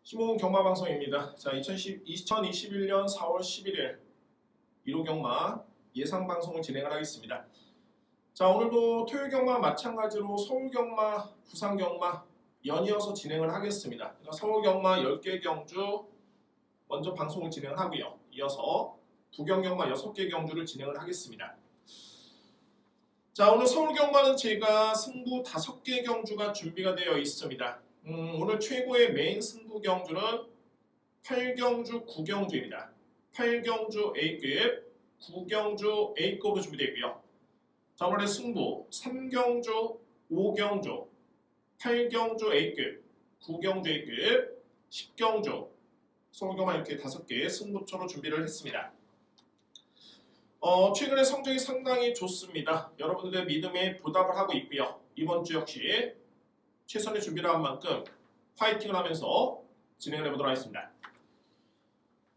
시모은 경마방송입니다. 자, 2021년 4월 11일 1호 경마 예상방송을 진행을 하겠습니다. 자, 오늘도 토요일 경마 마찬가지로 서울 경마, 부산 경마 연이어서 진행을 하겠습니다. 그러니까 서울 경마 10개 경주 먼저 방송을 진행을 하고요. 이어서 부경 경마 6개 경주를 진행을 하겠습니다. 자, 오늘 서울 경마는 제가 승부 5개 경주가 준비가 되어 있습니다. 오늘 최고의 메인 승부 경주는 8경주 9경주입니다. 8경주 A급, 9경주 A급으로 준비되어 있고요. 자, 오늘의 승부 3경주, 5경주, 8경주 A급, 9경주 A급, 10경주 서울경마 이렇게 5개 승부처로 준비를 했습니다. 최근에 성적이 상당히 좋습니다. 여러분들의 믿음에 보답을 하고 있고요. 이번 주 역시 최선의 준비를 한 만큼 파이팅을 하면서 진행을 해보도록 하겠습니다.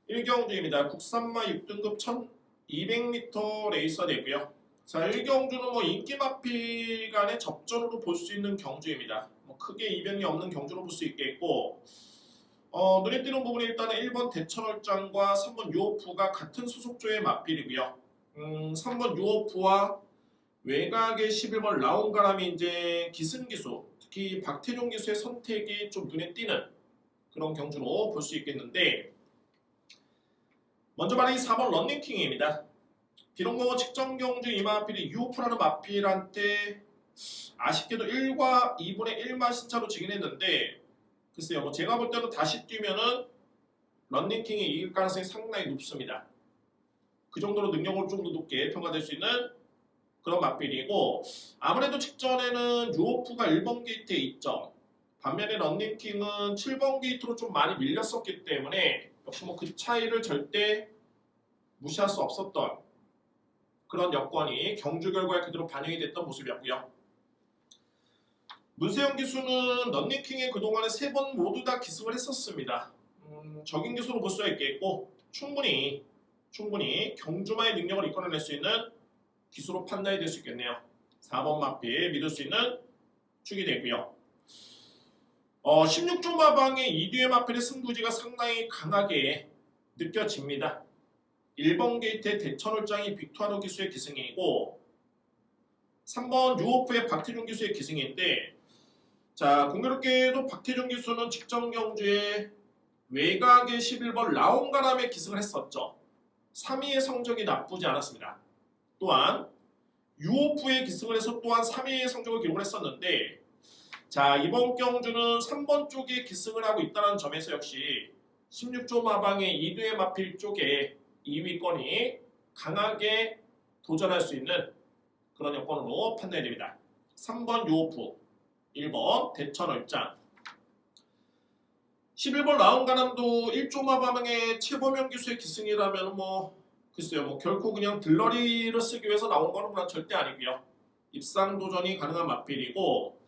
1경주입니다. 국산마 6등급 1200m 레이스가 되고요. 자, 1경주는 인기 마피 간의 접전으로 볼 수 있는 경주입니다. 크게 이변이 없는 경주로 볼 수 있겠고, 눈에 띄는 부분이 일단은 1번 대천월장과 3번 유오프가 같은 소속조의 맞빌이고요. 3번 유오프와 외곽의 11번 라운가람이 이제 기승기수, 특히 박태종 기수의 선택이 좀 눈에 띄는 그런 경주로 볼 수 있겠는데, 먼저 말이 4번 런닝킹입니다. 비록 직전 경주 이 마필이 유오프라는 마필한테 아쉽게도 1과 2분의 1만 신차로 지긴 했는데, 글쎄요, 제가 볼 때는 다시 뛰면은 런닝킹이 이길 가능성이 상당히 높습니다. 그 정도로 능력을 좀 더 높게 평가될 수 있는 그런 맞빌이고, 아무래도 직전에는 유오프가 1번 게이트에 있죠. 반면에 런닝킹은 7번 게이트로 좀 많이 밀렸었기 때문에 역시 그 차이를 절대 무시할 수 없었던 그런 여건이 경주 결과에 그대로 반영이 됐던 모습이었고요. 문세영 기수는 런닝킹에 그동안에 3번 모두 다 기승을 했었습니다. 적인 기수로 볼 수가 있겠고, 충분히 경주마의 능력을 이끌어낼 수 있는 기수로 판단이 될 수 있겠네요. 4번 마필 믿을 수 있는 축이 되고요. 16조 마방의 이뒤의 마필의 승부지가 상당히 강하게 느껴집니다. 1번 게이트의 대천월장이 빅투아노 기수의 기승이고, 3번 유오프의 박태종 기수의 기승인데, 자, 공교롭게도 박태종 기수는 직전 경주에 외곽의 11번 라온가람의 기승을 했었죠. 3위의 성적이 나쁘지 않았습니다. 또한 유오프의 기승을 해서 또한 3위의 성적을 기록을 했었는데, 자, 이번 경주는 3번 쪽에 기승을 하고 있다는 점에서 역시 16조 마방의 2두의 마필 쪽에 2위권이 강하게 도전할 수 있는 그런 여건으로 판단이 됩니다. 3번 유오프, 1번 대천월장, 11번 라운가남도 1조 마방의 최범영 기수의 기승이라면 글쎄요, 결코 그냥 들러리를 쓰기 위해서 나온 거는 절대 아니고요. 입상 도전이 가능한 마필이고,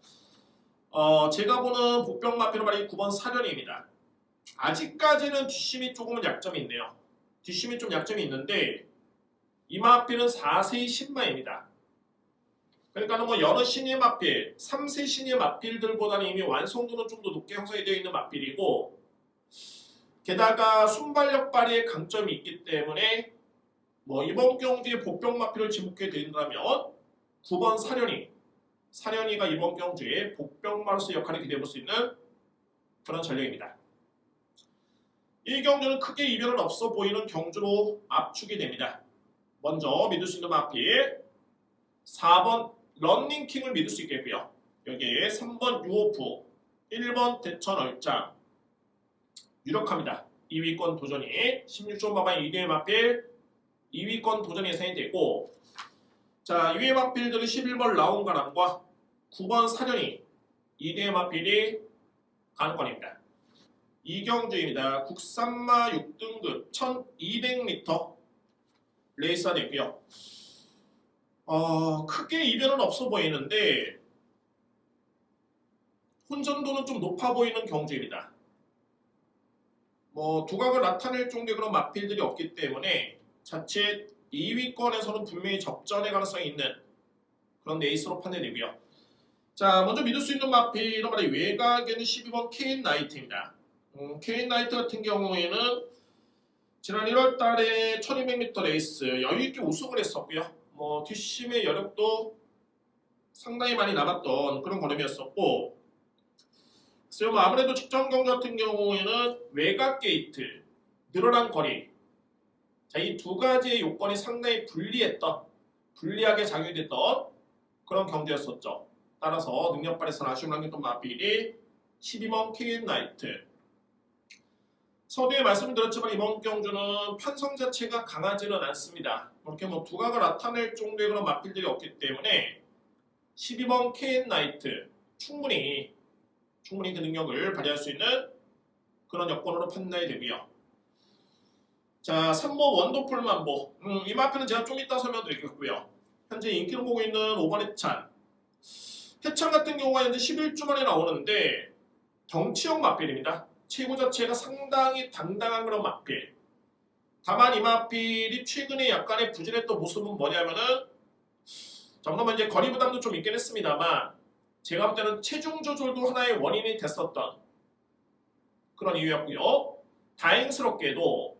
제가 보는 복병 마필은 말이 9번 사련입니다. 아직까지는 뒷심이 조금은 약점이 있네요. 뒷심이 좀 약점이 있는데, 이 마필은 4세의 신마입니다. 그러니까 여러 신의 마필, 3세 신의 마필들보다는 이미 완성도는 좀 더 높게 형성이 되어 있는 마필이고, 게다가 순발력 발휘의 강점이 있기 때문에 이번 경기에 복병 마필을 지목해 드린다면 9번 사련이가 이번 경주에 복병마로서 역할을 기대해 볼 수 있는 그런 전략입니다. 이 경주는 크게 이변은 없어 보이는 경주로 압축이 됩니다. 먼저 믿을 수 있는 마필 4번 런닝킹을 믿을 수 있겠고요. 여기에 3번 유오프, 1번 대천월장 유력합니다. 2위권 도전이 16조 마방 2위의 마필 2위권 도전이 예상이 되고, 자, 2위의 마필들은 11번 라온가람과 9번 사련이 2위의 마필이 가능권입니다. 2경주입니다. 국산마 6등급 1200m 레이스가 되고요. 크게 이변은 없어 보이는데 혼전도는 좀 높아 보이는 경주입니다. 두각을 나타낼 정도의 그런 마필들이 없기 때문에 자칫 2위권에서는 분명히 접전의 가능성이 있는 그런 레이스로 판단되고요. 자, 먼저 믿을 수 있는 마필은 외곽에는 12번 케인 나이트입니다. 케인 나이트 같은 경우에는 지난 1월 달에 1200m 레이스 여유있게 우승을 했었고요. 뭐 뒷심의 여력도 상당히 많이 남았던 그런 걸음이었었고, 그래서 뭐 아무래도 직전 경주 같은 경우에는 외곽 게이트, 늘어난 거리, 자, 이 두 가지의 요건이 상당히 불리하게 작용됐던 그런 경주였었죠. 따라서 능력 발휘에서 아쉬움을 남겼던 마필이 12번 케인 나이트. 서두에 말씀을 드렸지만 이번 경주는 편성 자체가 강하지는 않습니다. 이렇게 뭐 두각을 나타낼 정도의 그런 마필들이 없기 때문에 12번 케인 나이트 충분히 그 능력을 발휘할 수 있는 그런 여건으로 판단이 되고요. 자, 3번 원더풀 만보. 이 마필은 제가 좀 이따 설명드리겠고요. 현재 인기를 보고 있는 5번 해찬. 해찬 같은 경우가 현재 11주 만에 나오는데 덩치형 마필입니다. 체구 자체가 상당히 당당한 그런 마필. 다만 이 마필이 최근에 약간의 부진했던 모습은 뭐냐면은, 물론 이제 거리 부담도 좀 있긴 했습니다만, 제가 볼 때는 체중 조절도 하나의 원인이 됐었던 그런 이유였고요. 다행스럽게도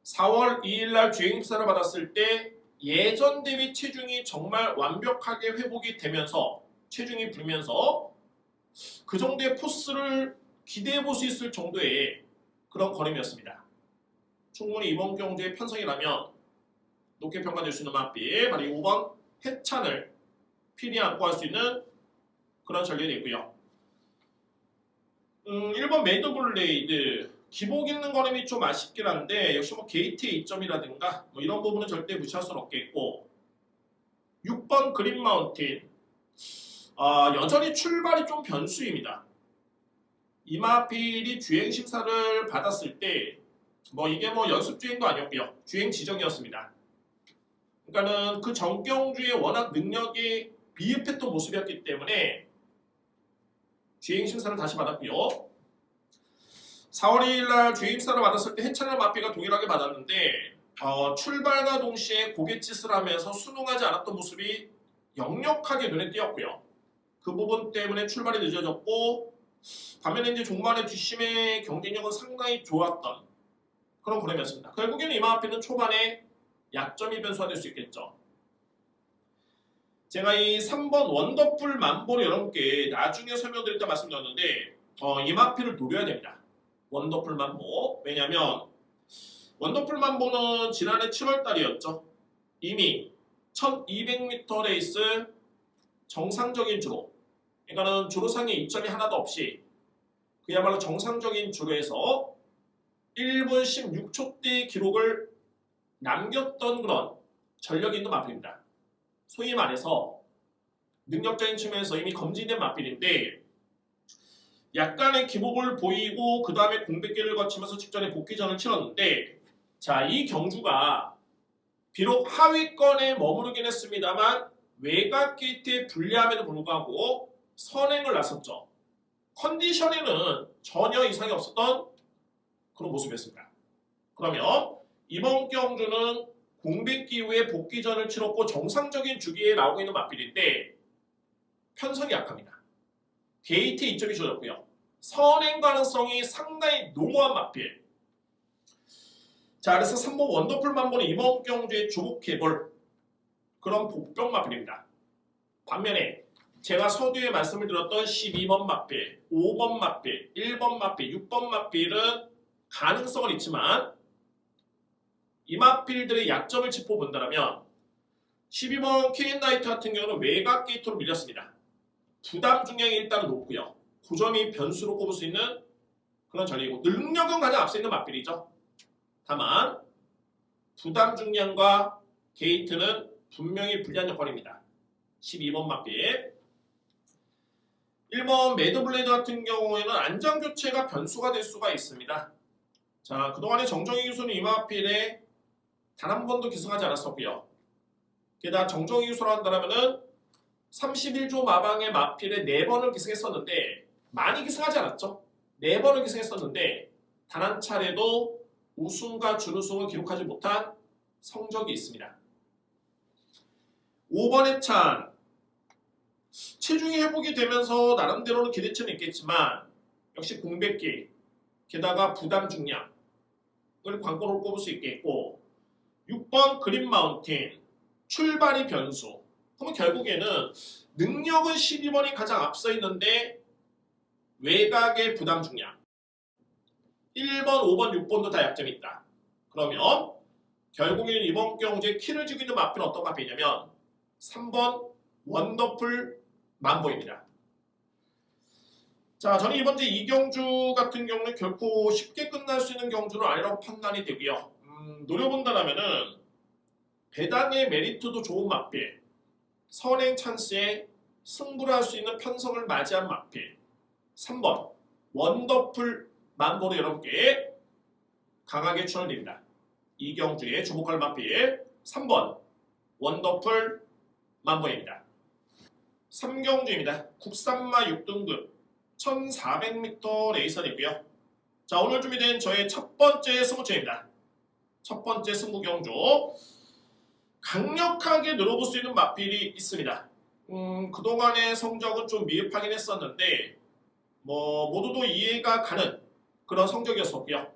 4월 2일날 주행사를 받았을 때 예전 대비 체중이 정말 완벽하게 회복이 되면서 체중이 불면서 그 정도의 포스를 기대해 볼 수 있을 정도의 그런 걸음이었습니다. 충분히 이번 경주의 편성이라면 높게 평가될 수 있는 마필, 바로 5번 해찬을 필히 안고 할 수 있는 그런 전략이 있고요. 1번 메이드블레이드, 기복 있는 걸음이 좀 아쉽긴 한데 역시 뭐 게이트의 이점이라든가 뭐 이런 부분은 절대 무시할 수는 없겠고, 6번 그린 마운틴, 여전히 출발이 좀 변수입니다. 이 마필이 주행 심사를 받았을 때 뭐 이게 뭐 연습 주행도 아니었고요, 주행 지정이었습니다. 그러니까는 그 전경주에 워낙 능력이 비읍했던 모습이었기 때문에 주행 심사를 다시 받았고요. 4월 2일날 주행 심사를 받았을 때 해찬을 마필과 동일하게 받았는데 출발과 동시에 고갯짓을 하면서 순응하지 않았던 모습이 역력하게 눈에 띄었고요. 그 부분 때문에 출발이 늦어졌고, 반면에 이제 종반의 뒷심의 경쟁력은 상당히 좋았던 그런 그림이었습니다. 결국에는 이마필은 초반에 약점이 변수가 될 수 있겠죠. 제가 이 3번 원더풀 만보를 여러분께 나중에 설명드릴 때 말씀드렸는데 이마필을 노려야 됩니다. 원더풀 만보. 왜냐하면 원더풀 만보는 지난해 7월달이었죠. 이미 1200m 레이스 정상적인 주로, 그러니까는 주로상의 이점이 하나도 없이 그야말로 정상적인 주로에서 1분 16초대의 기록을 남겼던 그런 전력이 있는 마필입니다. 소위 말해서 능력적인 측면에서 이미 검증된 마필인데, 약간의 기복을 보이고 그 다음에 공백기를 거치면서 직전에 복귀전을 치렀는데, 자, 이 경주가 비록 하위권에 머무르긴 했습니다만 외곽 게이트에 불리함에도 불구하고 선행을 나섰죠. 컨디션에는 전혀 이상이 없었던 그런 모습이었습니다. 그러면 이번 경주는 공백기 이후에 복귀전을 치렀고 정상적인 주기에 나오고 있는 마필인데 편성이 약합니다. 게이트 이점이 줄었고요. 선행 가능성이 상당히 농후한 마필. 자, 그래서 3번 원더풀 만보는 이번 경주에 주목해볼 그런 복병 마필입니다. 반면에 제가 서두에 말씀을 드렸던 12번 마필, 5번 마필, 1번 마필, 6번 마필은 가능성은 있지만 이 마필들의 약점을 짚어본다면 12번 케인 나이트 같은 경우는 외곽 게이트로 밀렸습니다. 부담 중량이 일단은 높고요. 그 점이 변수로 꼽을 수 있는 그런 전략이고, 능력은 가장 앞서 있는 마필이죠. 다만 부담 중량과 게이트는 분명히 불리한 역할입니다. 12번 마필. 1번 매드블레이드 같은 경우에는 안장 교체가 변수가 될 수가 있습니다. 자, 그동안에 정정희 교수는 이 마필에 단 한 번도 기승하지 않았었고요. 게다가 정정희 교수로 한다면은 31조 마방의 마필에 4번을 기승했었는데, 많이 기승하지 않았죠. 4번을 기승했었는데 단 한 차례도 우승과 준우승을 기록하지 못한 성적이 있습니다. 5번 해찬, 체중이 회복이 되면서 나름대로는 기대치는 있겠지만 역시 공백기, 게다가 부담 중량을 관건으로 꼽을 수 있겠고 6번 그린 마운틴 출발이 변수. 그러면 결국에는 능력은 12번이 가장 앞서 있는데 외곽의 부담 중량 1번, 5번, 6번도 다 약점이 있다. 그러면 결국에는 이번 경주에 키를 쥐고 있는 마필은 어떤 마필이냐면 3번 원더풀 만보입니다. 자, 저는 이번 주 이 경주 같은 경우는 결코 쉽게 끝날 수 있는 경주는 아니라고 판단이 되고요. 노려본다면은 배당의 메리트도 좋은 마필, 선행 찬스에 승부를 할 수 있는 편성을 맞이한 마필 3번 원더풀 만보로 여러분께 강하게 추천드립니다. 이 경주에 주목할 마필 3번 원더풀 만보입니다. 3경주입니다. 국산마 6등급 1400m 레이서이고요. 자, 오늘 준비된 저의 첫 번째 승부처입니다. 첫 번째 승부 경주 강력하게 늘어볼 수 있는 마필이 있습니다. 그동안의 성적은 좀 미흡하긴 했었는데 모두도 이해가 가는 그런 성적이었었고요.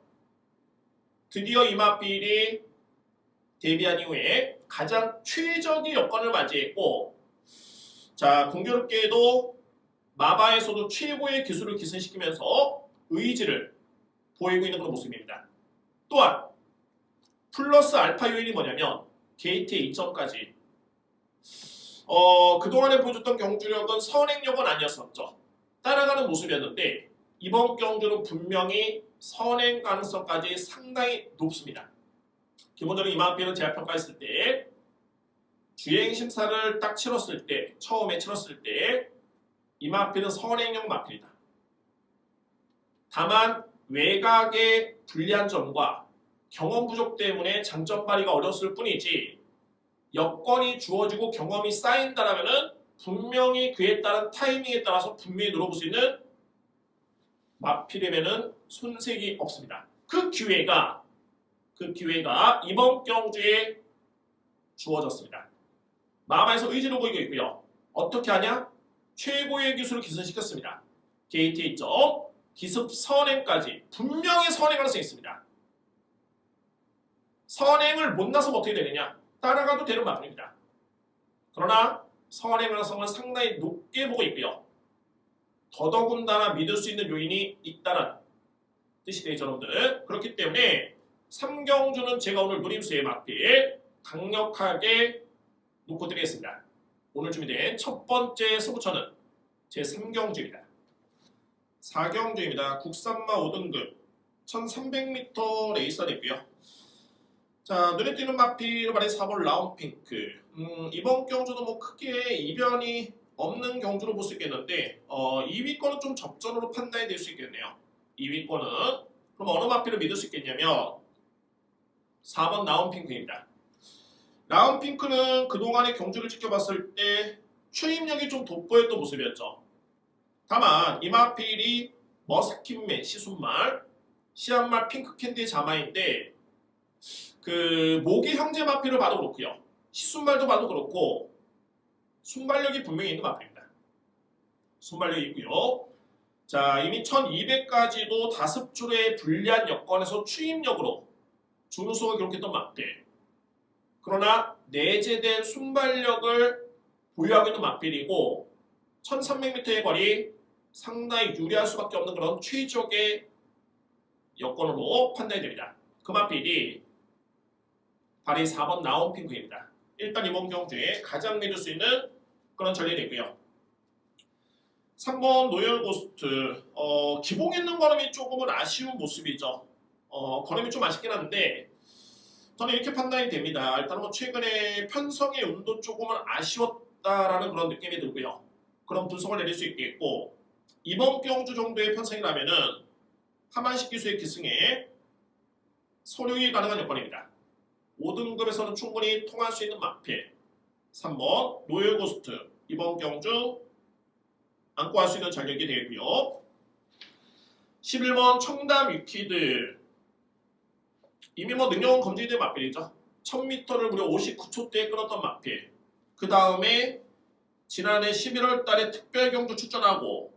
드디어 이 마필이 데뷔한 이후에 가장 최적의 여건을 맞이했고 자, 공교롭게도 마바에서도 최고의 기술을 기승시키면서 의지를 보이고 있는 그런 모습입니다. 또한 플러스 알파 요인이 뭐냐면 게이트의 2점까지 그동안에 보여줬던 경주력은 선행력은 아니었었죠. 따라가는 모습이었는데 이번 경주는 분명히 선행 가능성까지 상당히 높습니다. 기본적으로 이 마필은 제가 평가했을 때 주행 심사를 딱 치렀을 때 처음에 치렀을 때 이 마필은 선행형 마필이다. 다만 외곽의 불리한 점과 경험 부족 때문에 장점 발휘가 어려웠을 뿐이지 여건이 주어지고 경험이 쌓인다라면은 분명히 그에 따른 타이밍에 따라서 분명히 늘어볼 수 있는 마필임에는 손색이 없습니다. 그 기회가 이번 경주에 주어졌습니다. 마마에서 의지를 보이고 있고요. 어떻게 하냐? 최고의 기술을 기승시켰습니다. 게이트 2점, 기습 선행까지 분명히 선행 가능성이 있습니다. 선행을 못 나서면 어떻게 되느냐? 따라가도 되는 마필입니다. 그러나 선행 가능성은 상당히 높게 보고 있고요. 더더군다나 믿을 수 있는 요인이 있다는 뜻이 되죠, 여러분들. 그렇기 때문에 3경주는 제가 오늘 누림수에 맞게 강력하게 놓고 드리겠습니다. 오늘 준비된 첫 번째 승부처는 제 3경주입니다. 4경주입니다. 국산마 5등급 1300m 레이서이고요. 자, 눈에 띄는 마필 말해 4번 라운핑크. 이번 경주도 크게 이변이 없는 경주로 볼 수 있겠는데 2위권은 좀 접전으로 판단이 될 수 있겠네요. 2위권은 그럼 어느 마필을 믿을 수 있겠냐면 4번 라운핑크입니다. 라운핑크는 그동안의 경주를 지켜봤을 때 추임력이 좀 돋보였던 모습이었죠. 다만 이 마필이 머스킨맨 시순말, 시안말 핑크캔디 자마인데 그 모기 형제 마필을 봐도 그렇고요. 시순말도 봐도 그렇고 순발력이 분명히 있는 마필입니다. 순발력이 있고요. 자, 이미 1200까지도 5줄의 불리한 여건에서 추임력으로 준우승을 기록했던 마필. 그러나 내재된 순발력을 보유하고 있는 마필이고 1300m의 거리 상당히 유리할 수밖에 없는 그런 최적의 여건으로 판단이 됩니다. 그 마필이 발이 4번 라운핑크입니다. 일단 이번 경주에 가장 믿을 수 있는 그런 전례가 있고요. 3번 노열고스트 기복 있는 걸음이 조금은 아쉬운 모습이죠. 걸음이 좀 아쉽긴 한데 저는 이렇게 판단이 됩니다. 일단 최근에 편성의 운도 조금은 아쉬웠다라는 그런 느낌이 들고요. 그런 분석을 내릴 수 있겠고 이번 경주 정도의 편성이라면은 하만식 기수의 기승에 소룡이 가능한 여건입니다. 5등급에서는 충분히 통할 수 있는 마필 3번 노열고스트 이번 경주 안고 할 수 있는 전력이 되고요. 11번 청담 위키드 이미 능력은 검증된 마필이죠. 1000m를 무려 59초대에 끊었던 마필. 그 다음에 지난해 11월 달에 특별경주 출전하고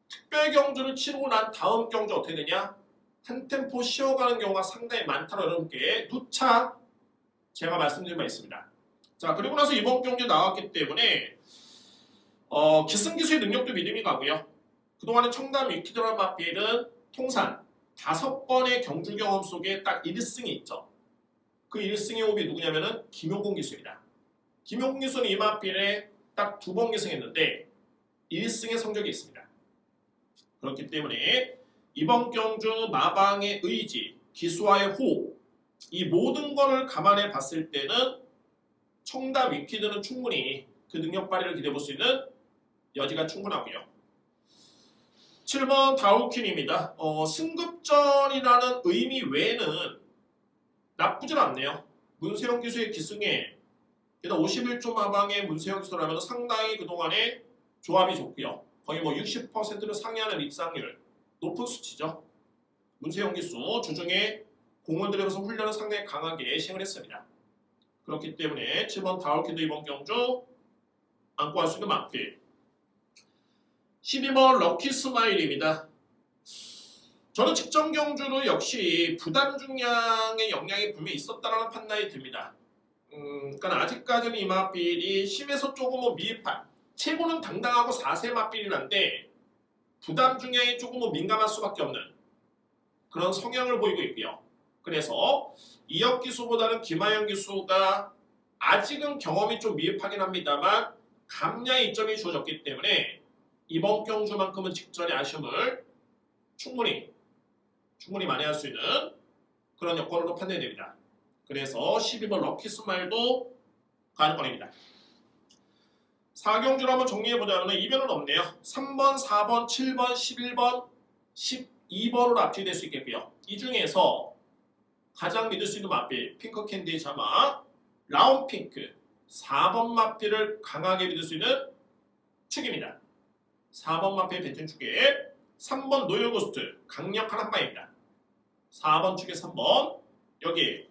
특별경주를 치르고 난 다음 경주 어떻게 되냐? 한 템포 쉬어가는 경우가 상당히 많다고 여러분께 누차 제가 말씀드린 바 있습니다. 자, 그리고 나서 이번 경기 나왔기 때문에 기승기수의 능력도 믿음이 가고요. 그동안에 청담 위키드라 마필은 통산 5번의 경주 경험 속에 딱 1승이 있죠. 그 1승의 호흡이 누구냐면은 김용곤 기수입니다. 김용곤 기수는 이 마필에 딱 2번 기승했는데 1승의 성적이 있습니다. 그렇기 때문에 이번 경주 마방의 의지, 기수와의 호흡, 이 모든 거를 감안해 봤을 때는 청담 위키드는 충분히 그 능력 발휘를 기대해 볼 수 있는 여지가 충분하고요. 7번 다우킨입니다. 승급전이라는 의미 외에는 나쁘진 않네요. 문세영 기수의 기승에 게다가 51조 마방의 문세영 기수라면 상당히 그동안에 조합이 좋고요. 거의 뭐 60%를 상회하는 입상률 높은 수치죠. 문세영 기수 주중에 공을 들여서 훈련을 상당히 강하게 시행을 했습니다. 그렇기 때문에 7번 다울키드 이번 경주 안고 할 수 있는 마필. 12번 럭키 스마일입니다. 저는 직전 경주로 역시 부담 중량의 영향이 분명히 있었다는 판단이 듭니다. 그러니까 아직까지는 이 마필이 힘에서 조금은 미흡한, 최고는 당당하고 4세 마필이란데 부담 중량이 조금은 민감할 수밖에 없는 그런 성향을 보이고 있고요. 그래서 이혁 기수보다는 김하영 기수가 아직은 경험이 좀 미흡하긴 합니다만 감량의 이점이 주어졌기 때문에 이번 경주만큼은 직전의 아쉬움을 충분히 만회할 수 있는 그런 여건으로 판단이 됩니다. 그래서 12번 럭키 스마일도 가능권입니다. 4경주를 한번 정리해보자면 이변은 없네요. 3번, 4번, 7번, 11번, 12번으로 압축될 수 있겠고요. 이 중에서 가장 믿을 수 있는 마필, 핑크 캔디의 자막, 라운 핑크, 4번 마필을 강하게 믿을 수 있는 축입니다. 4번 마필 배팅 축에 3번 노요고스트, 강력한 한방입니다. 4번 축에 3번, 여기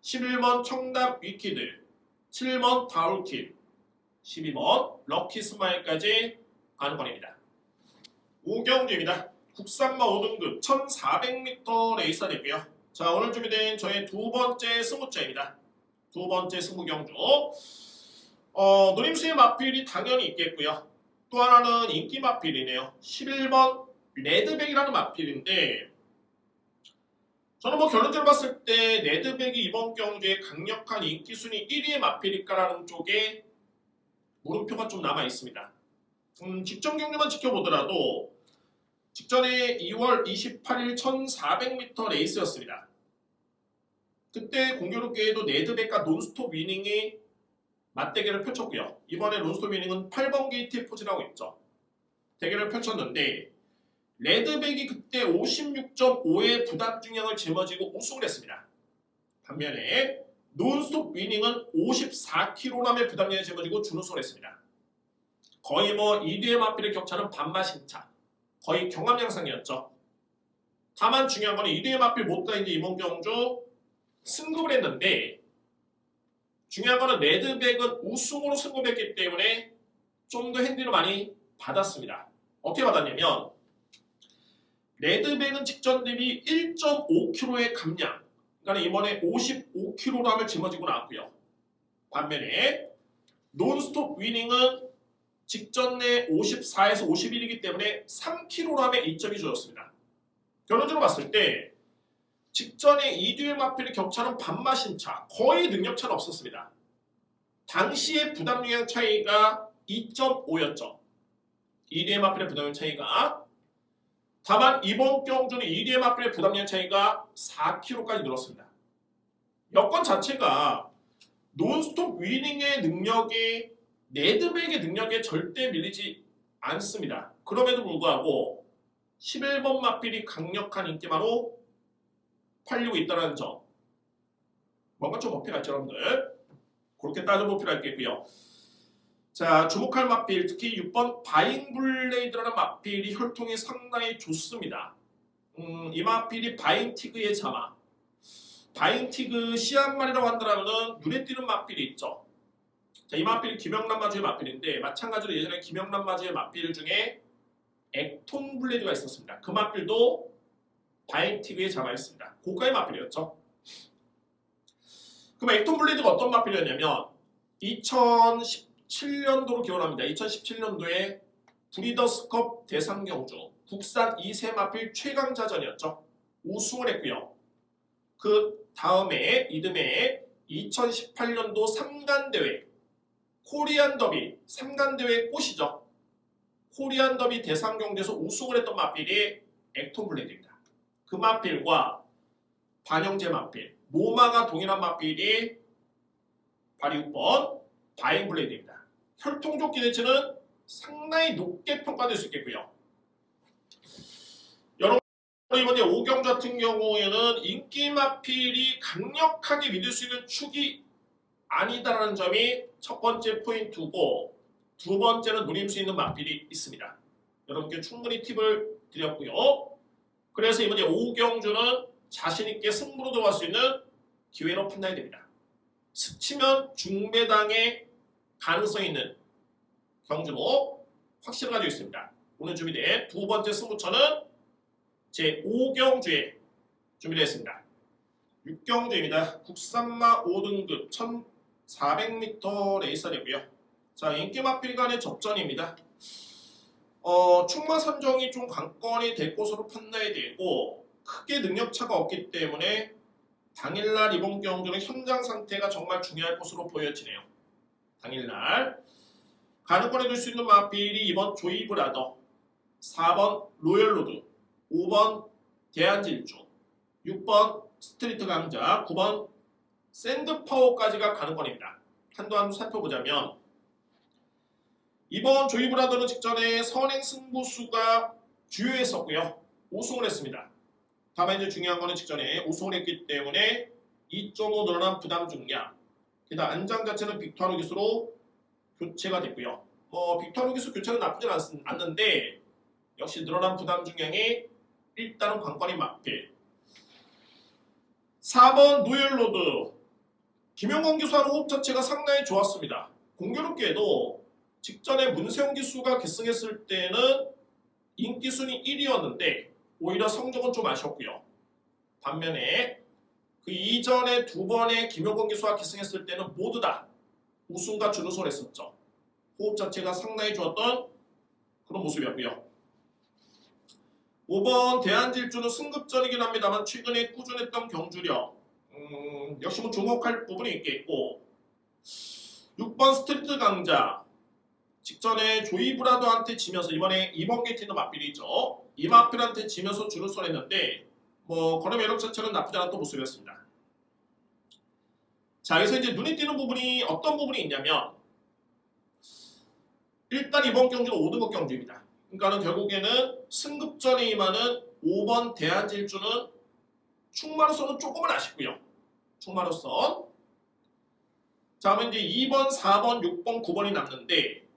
11번 청담 위키드, 7번 다울킨, 12번 럭키 스마일까지 가능권입니다. 5경주입니다. 국산마 5등급 1400m 레이서 되고요. 자, 오늘 준비된 저의 두 번째 승부자입니다. 두 번째 승부 경주. 노림수의 마필이 당연히 있겠고요. 또 하나는 인기 마필이네요. 11번 레드백이라는 마필인데 저는 뭐 결론적으로 봤을 때 레드백이 이번 경주에 강력한 인기 순위 1위의 마필일까라는 쪽에 물음표가 좀 남아 있습니다. 직전 경주만 지켜보더라도 직전에 2월 28일 1400m 레이스였습니다. 그때 공교롭게도 레드백과 논스톱 위닝이 맞대결을 펼쳤고요. 이번에 논스톱 위닝은 8번 게이트에 포진하고 있죠. 대결을 펼쳤는데 레드백이 그때 56.5의 부담 중량을 짊어지고 우승을 했습니다. 반면에 논스톱 위닝은 54kg의 부담 중량을 짊어지고 준우승을 했습니다. 거의 뭐 2뒤의 마필의 격차는 반마신차, 거의 경합 양상이었죠. 다만 중요한 건 2뒤의 마필 못가 이제 이번 경주 승급을 했는데 중요한 거는 레드백은 우승으로 승급했기 때문에 좀 더 핸디를 많이 받았습니다. 어떻게 받았냐면 레드백은 직전 대비 1.5kg의 감량, 그러니까 이번에 55kg을 짊어지고 나왔고요. 반면에 논스톱 위닝은 직전에 54에서 51이기 때문에 3kg의 이점이 주어졌습니다. 결론적으로 봤을 때 직전에 2뒤의 마필의 격차는 반마신차, 거의 능력차는 없었습니다. 당시의 부담 영향 차이가 2.5였죠. 2뒤의 마필의 부담 영향 차이가. 다만 이번 경주는 2뒤의 마필의 부담 영향 차이가 4kg까지 늘었습니다. 여건 자체가 논스톱 위닝의 능력이 레드백의 능력에 절대 밀리지 않습니다. 그럼에도 불구하고 11번 마필이 강력한 인기마로 팔리고 있다는 점, 뭔가 좀 어필 같죠 여러분들? 그렇게 따져볼 필요가 있겠고요. 자, 주목할 마필, 특히 6번 바잉블레이드라는 마필이 혈통이 상당히 좋습니다. 이 마필이 바잉티그의 자마, 바잉티그 씨앗말이라고 한다면 눈에 띄는 마필이 있죠. 자, 이 마필이 김영란 마주의 마필인데 마찬가지로 예전에 김영란 마주의 마필 중에 액톤블레이드가 있었습니다. 그 마필도 바인티그에 잡아 있습니다. 고가의 마필이었죠. 그럼 액톤 블레이드가 어떤 마필이었냐면 2017년도로 기원합니다. 2017년도에 브리더스컵 대상 경주 국산 2세 마필 최강자전이었죠. 우승을 했고요. 그 다음에 이듬해 2018년도 3간 대회 코리안 더비 3간 대회 꽃이죠. 코리안 더비 대상 경주에서 우승을 했던 마필이 액톤 블레이드입니다. 그 마필과 반영제 마필, 모마가 동일한 마필이 바리 6번 바인 블레이드입니다. 혈통적 기대치는 상당히 높게 평가될 수 있겠고요. 여러분 이번에 5경주 같은 경우에는 인기 마필이 강력하게 믿을 수 있는 축이 아니다라는 점이 첫 번째 포인트고 두 번째는 노릴 수 있는 마필이 있습니다. 여러분께 충분히 팁을 드렸고요. 그래서 이번에 5경주는 자신있게 승부로 들어갈 수 있는 기회로 판단이 됩니다. 스치면 중배당의 가능성이 있는 경주로 확실히 가지고 있습니다. 오늘 준비된 두 번째 승부처는 제 5경주에 준비되어 있습니다. 6경주입니다. 국산마 5등급 1400m 레이서이고요. 자, 인기 마필 간의 접전입니다. 충마 선정이 좀 관건이 될 것으로 판단이 되고 크게 능력차가 없기 때문에 당일날 이번 경주는 현장 상태가 정말 중요할 것으로 보여지네요. 당일날 가능권해 줄 수 있는 마필이 2번 조이브라더, 4번 로열로드, 5번 대한질주, 6번 스트리트 강자, 9번 샌드파워까지가 가능권입니다. 한도 살펴보자면 이번 조이브라더는 직전에 선행 승부수가 주요했었고요. 우승을 했습니다. 다만 이제 중요한 거는 직전에 우승을 했기 때문에 2.5 늘어난 부담 중량, 게다가 안장 자체는 빅토르 기수로 교체가 됐고요. 빅토르 기수 교체는 나쁘진 않는데 역시 늘어난 부담 중량이 일단은 관건인 마필. 4번 노열로드 김영건 기수하는 호흡 자체가 상당히 좋았습니다. 공교롭게도 직전에 문세영 기수가 계승했을 때는 인기 순위 1위였는데 오히려 성적은 좀 아쉬웠고요. 반면에 그 이전에 두 번의 김영건 기수가 계승했을 때는 모두 다 우승과 준우승을 했었죠. 호흡 자체가 상당히 좋았던 그런 모습이었고요. 5번 대한질주는 승급전이긴 합니다만 최근에 꾸준했던 경주력 역시 뭐 주목할 부분이 있겠고 6번 스트리트 강자 직전에 조이브라더한테 지면서 이번에 2번 게이트는 마필이죠. 이 마필한테 지면서 준우승을 했는데 걸음 매력 자체는 나쁘지 않았던 모습이었습니다. 자, 여기서 이제 눈에 띄는 부분이 어떤 부분이 있냐면 일단 이번 경주는 5등급 경주입니다. 그러니까는 결국에는 승급전에 임하는 5번 대한질주는 충마로서는 조금은 아쉽고요. 충마로선. 자, 그러면 이제 2번, 4번, 6번, 9번이 남는데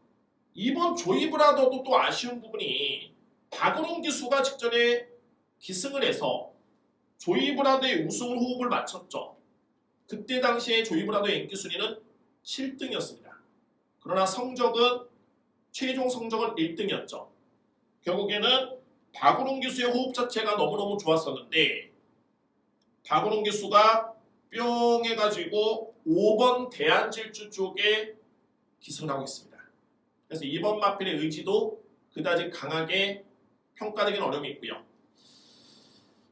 2번 조이브라더도 또 아쉬운 부분이 박은홍 기수가 직전에 기승을 해서 조이브라더의 우승 호흡을 맞췄죠. 그때 당시에 조이브라더의 인기 순위는 7등이었습니다. 그러나 성적은 최종 성적은 1등이었죠. 결국에는 박은홍 기수의 호흡 자체가 너무너무 좋았었는데 박은홍 기수가 뿅 해가지고 5번 대한질주 쪽에 기승을 하고 있습니다. 그래서 2번 마필의 의지도 그다지 강하게 평가되기는 어려움이 있고요.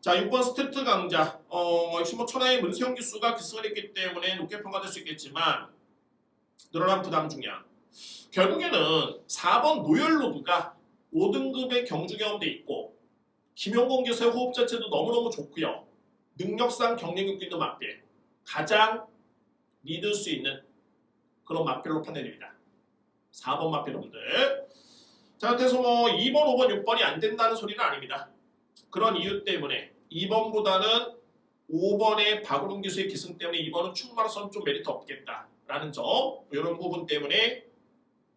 자, 6번 스트리트 강자 역시 천하의 문세영 기수가 기승을 했기 때문에 높게 평가될 수 있겠지만 늘어난 부담 중량 결국에는 4번 노열로드가 5등급의 경주 경험도 있고 김용건 기수의 호흡 자체도 너무너무 좋고요. 능력상 경쟁력도 있는 마필 가장 믿을 수 있는 그런 마필로 판단됩니다. 4번 마필놈들. 자, 그래서 2번, 5번, 6번이 안 된다는 소리는 아닙니다. 그런 이유 때문에 2번보다는 5번의 박은홍 기수의 기승 때문에 2번은 충마로서는 좀 메리트 없겠다라는 점 이런 부분 때문에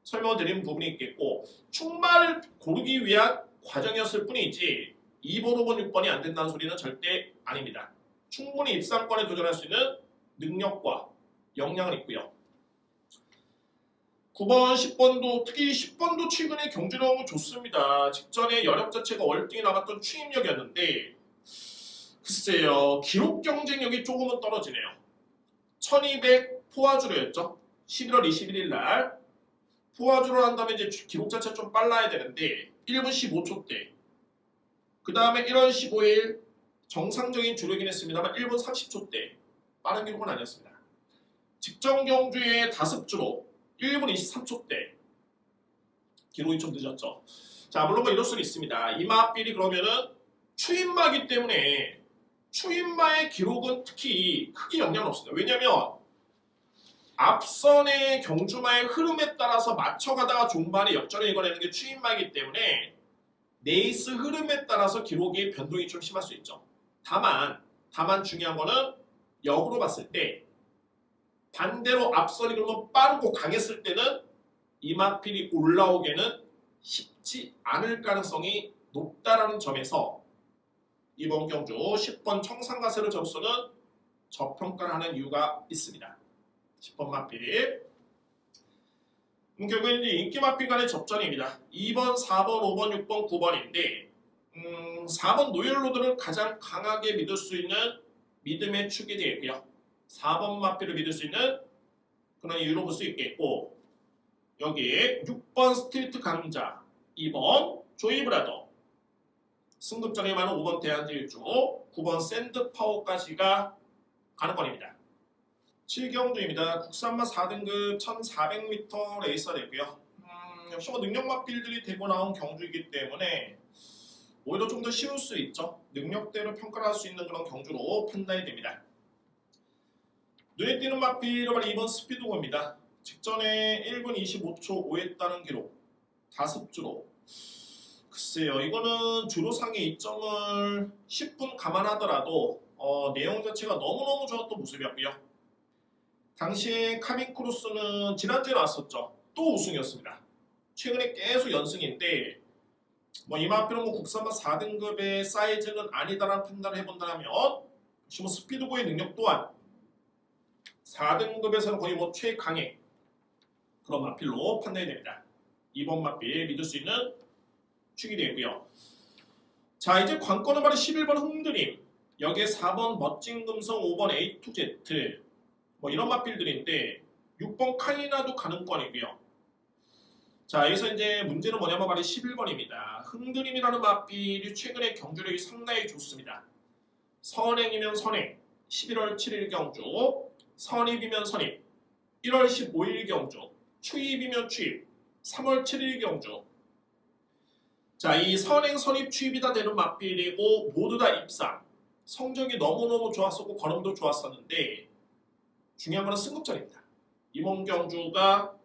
설명드리는 부분이 있겠고 충마를 고르기 위한 과정이었을 뿐이지 2번, 5번, 6번이 안 된다는 소리는 절대 아닙니다. 충분히 입상권에 도전할 수 있는 능력과 역량은 있고요. 9번, 10번도 특히 10번도 최근에 경주력은 좋습니다. 직전에 여력 자체가 월등히 나갔던 추임력이었는데 글쎄요. 기록 경쟁력이 조금은 떨어지네요. 1200 포화주로였죠. 11월 21일 날 포화주로 한다면 이제 기록 자체가 좀 빨라야 되는데 1분 15초대. 그 다음에 1월 15일 정상적인 주력이긴 했습니다만 1분 30초대. 빠른 기록은 아니었습니다. 직전 경주의 다습주로 1분 23초대. 기록이 좀 늦었죠. 자, 물론 뭐 이럴 수는 있습니다. 이마필이 그러면은 추임마기 때문에 추임마의 기록은 특히 크게 영향은 없습니다. 왜냐하면 앞선의 경주마의 흐름에 따라서 맞춰가다가 종반에 역전을 이겨내는 게 추임마이기 때문에 레이스 흐름에 따라서 기록이 변동이 좀 심할 수 있죠. 다만 중요한 거는 역으로 봤을 때 반대로 앞선이 그러면 빠르고 강했을 때는 이마필이 올라오기에는 쉽지 않을 가능성이 높다라는 점에서 이번 경주 10번 청산가세를 점수는 저평가를 하는 이유가 있습니다. 10번 마필. 결국엔 이제 인기 마필 간의 접전입니다. 2번, 4번, 5번, 6번, 9번인데 4번 노열로드를 가장 강하게 믿을 수 있는 믿음의 축이 되고요. 4번 마필을 믿을 수 있는 그런 이유로 볼 수 있겠고 여기에 6번 스트리트 강자, 2번 조이브라더, 승급전에 많은 5번 대한제일주, 9번 샌드파워까지가 가능권입니다. 7경주입니다. 국산마 4등급 1400m 레이서 되고요. 역시 뭐 능력 마필들이 되고 나온 경주이기 때문에 오히려 좀 더 쉬울 수 있죠. 능력대로 평가를 할 수 있는 그런 경주로 판단이 됩니다. 눈에 띄는 마필은 2번 스피드고입니다. 직전에 1분 25초 5했다는 기록, 다습주로. 글쎄요, 이거는 주로상의 이점을 10분 감안하더라도 내용 자체가 너무너무 좋았던 모습이었고요. 당시에 카민크로스는 지난주에 나왔었죠. 또 우승이었습니다. 최근에 계속 연승인데 이 마필은 국산마 4등급의 사이즈는 아니다라는 판단을 해본다면 역시 스피드고의 능력 또한 4등급에서는 거의 최강의 그런 마필로 판단이 됩니다. 2번 마필 믿을 수 있는 축이 되고요. 자, 이제 관건은 바로 11번 흥드림, 여기에 4번 멋진 금성, 5번 A2Z 이런 마필들인데 6번 카이나도 가능권이고요. 자, 여기서 이제 문제는 뭐냐면 바로 11번입니다. 흥드림이라는 마필이 최근에 경주력이 상당히 좋습니다. 선행이면 선행, 11월 7일 경주, 선입이면 선입, 1월 15일 경주, 추입이면 추입, 3월 7일 경주. 자, 이 선행, 선입, 추입이 다 되는 마필이고 모두 다 입상. 성적이 너무너무 좋았었고 걸음도 좋았었는데 중요한 건 승급전입니다. 이번 경주가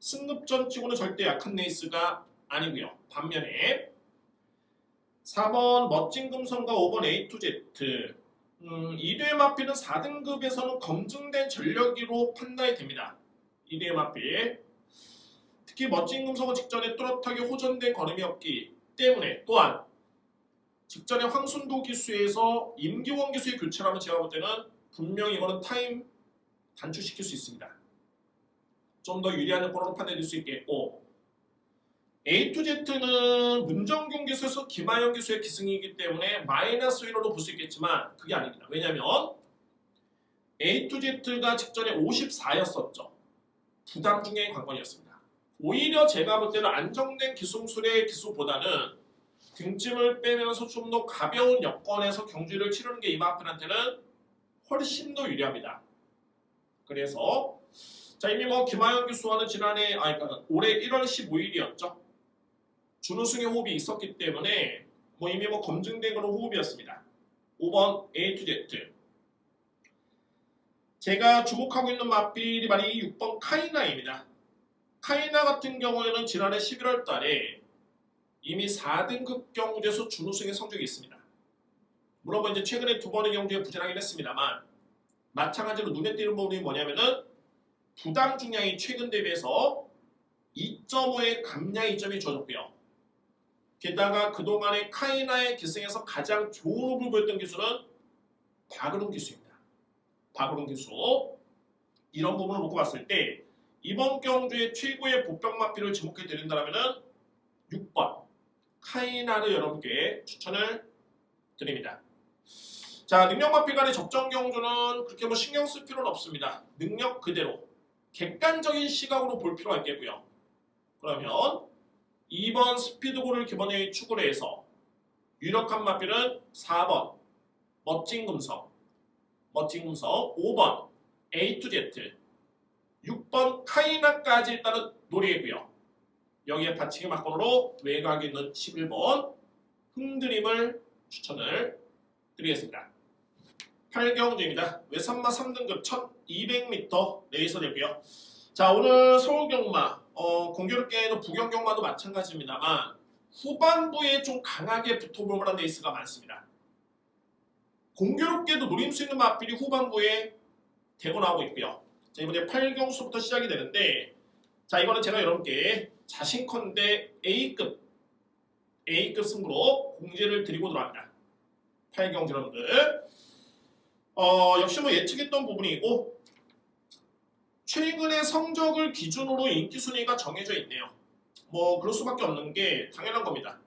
승급전 치고는 절대 약한 레이스가 아니고요. 반면에 4번 멋진 금성과 5번 A2Z 이대의 마필은 4등급에서는 검증된 전력으로 판단이 됩니다. 이대의 마필. 특히 멋진 금성은 직전에 뚜렷하게 호전된 걸음이었기 때문에 또한 직전에 황순도 기수에서 임기원 기수의 교체라면 제가 볼 때는 분명히 이거는 타임 단축시킬 수 있습니다. 좀 더 유리한 여건으로 판단될 수 있겠고 A2Z는 문정균 기수에서 김하영 기수의 기승이기 때문에 마이너스 1호로 볼 수 있겠지만 그게 아닙니다. 왜냐하면 A2Z가 직전에 54였었죠. 부담 중의 관건이었습니다. 오히려 제가 볼 때는 안정된 기승술의 기수보다는 등짐을 빼면서 좀 더 가벼운 여건에서 경주를 치르는 게 이마필한테는 훨씬 더 유리합니다. 그래서 자, 이미 김하영 교수와는 지난해 그러니까 올해 1월 15일이었죠. 준우승의 호흡이 있었기 때문에 이미 검증된 그런 호흡이었습니다. 5번 A2Z. 제가 주목하고 있는 마필이 바로 이 6번 카이나입니다. 카이나 같은 경우에는 지난해 11월 달에 이미 4등급 경주에서 준우승의 성적이 있습니다. 물론 이제 최근에 두 번의 경주에 부진하긴 했습니다만 마찬가지로 눈에 띄는 부분이 뭐냐면은 부담 중량이 최근 대비해서 2.5의 감량 이점이 주어졌고요. 게다가 그동안의 카이나의 기승에서 가장 좋은 호흡을 보였던 기수는 박은웅 기수입니다. 박은웅 기수. 이런 부분을 놓고 봤을 때 이번 경주의 최고의 보병 마필을 지목해 드린다면 6번 카이나를 여러분께 추천을 드립니다. 자, 능력 마필 간의 접전 경주는 그렇게 뭐 신경 쓸 필요는 없습니다. 능력 그대로 객관적인 시각으로 볼 필요가 있겠고요. 그러면 2번 스피드고를 기본에 추구를 해서 유력한 마필은 4번 멋진 금성, 5번 A to Z, 6번 카이나까지 일단은 노리겠고요. 여기에 받치기 막번호로 외곽에 있는 11번 흥드림을 추천을 드리겠습니다. 8경주입니다. 외산마 3등급 1200m 레이서 되고요. 자, 오늘 서울경마 공교롭게는 부경경마도 마찬가지입니다만 후반부에 좀 강하게 붙어볼 만한 레이스가 많습니다. 공교롭게도 노릴 수 있는 마필이 후반부에 되고 나오고 있고요. 자, 이번에 8경수부터 시작이 되는데, 자, 이거는 제가 여러분께 자신컨대 A급 승부로 공지를 드리고 들어갑니다. 8경주 여러분들 역시 뭐 예측했던 부분이고, 최근의 성적을 기준으로 인기 순위가 정해져 있네요. 뭐 그럴 수밖에 없는 게 당연한 겁니다.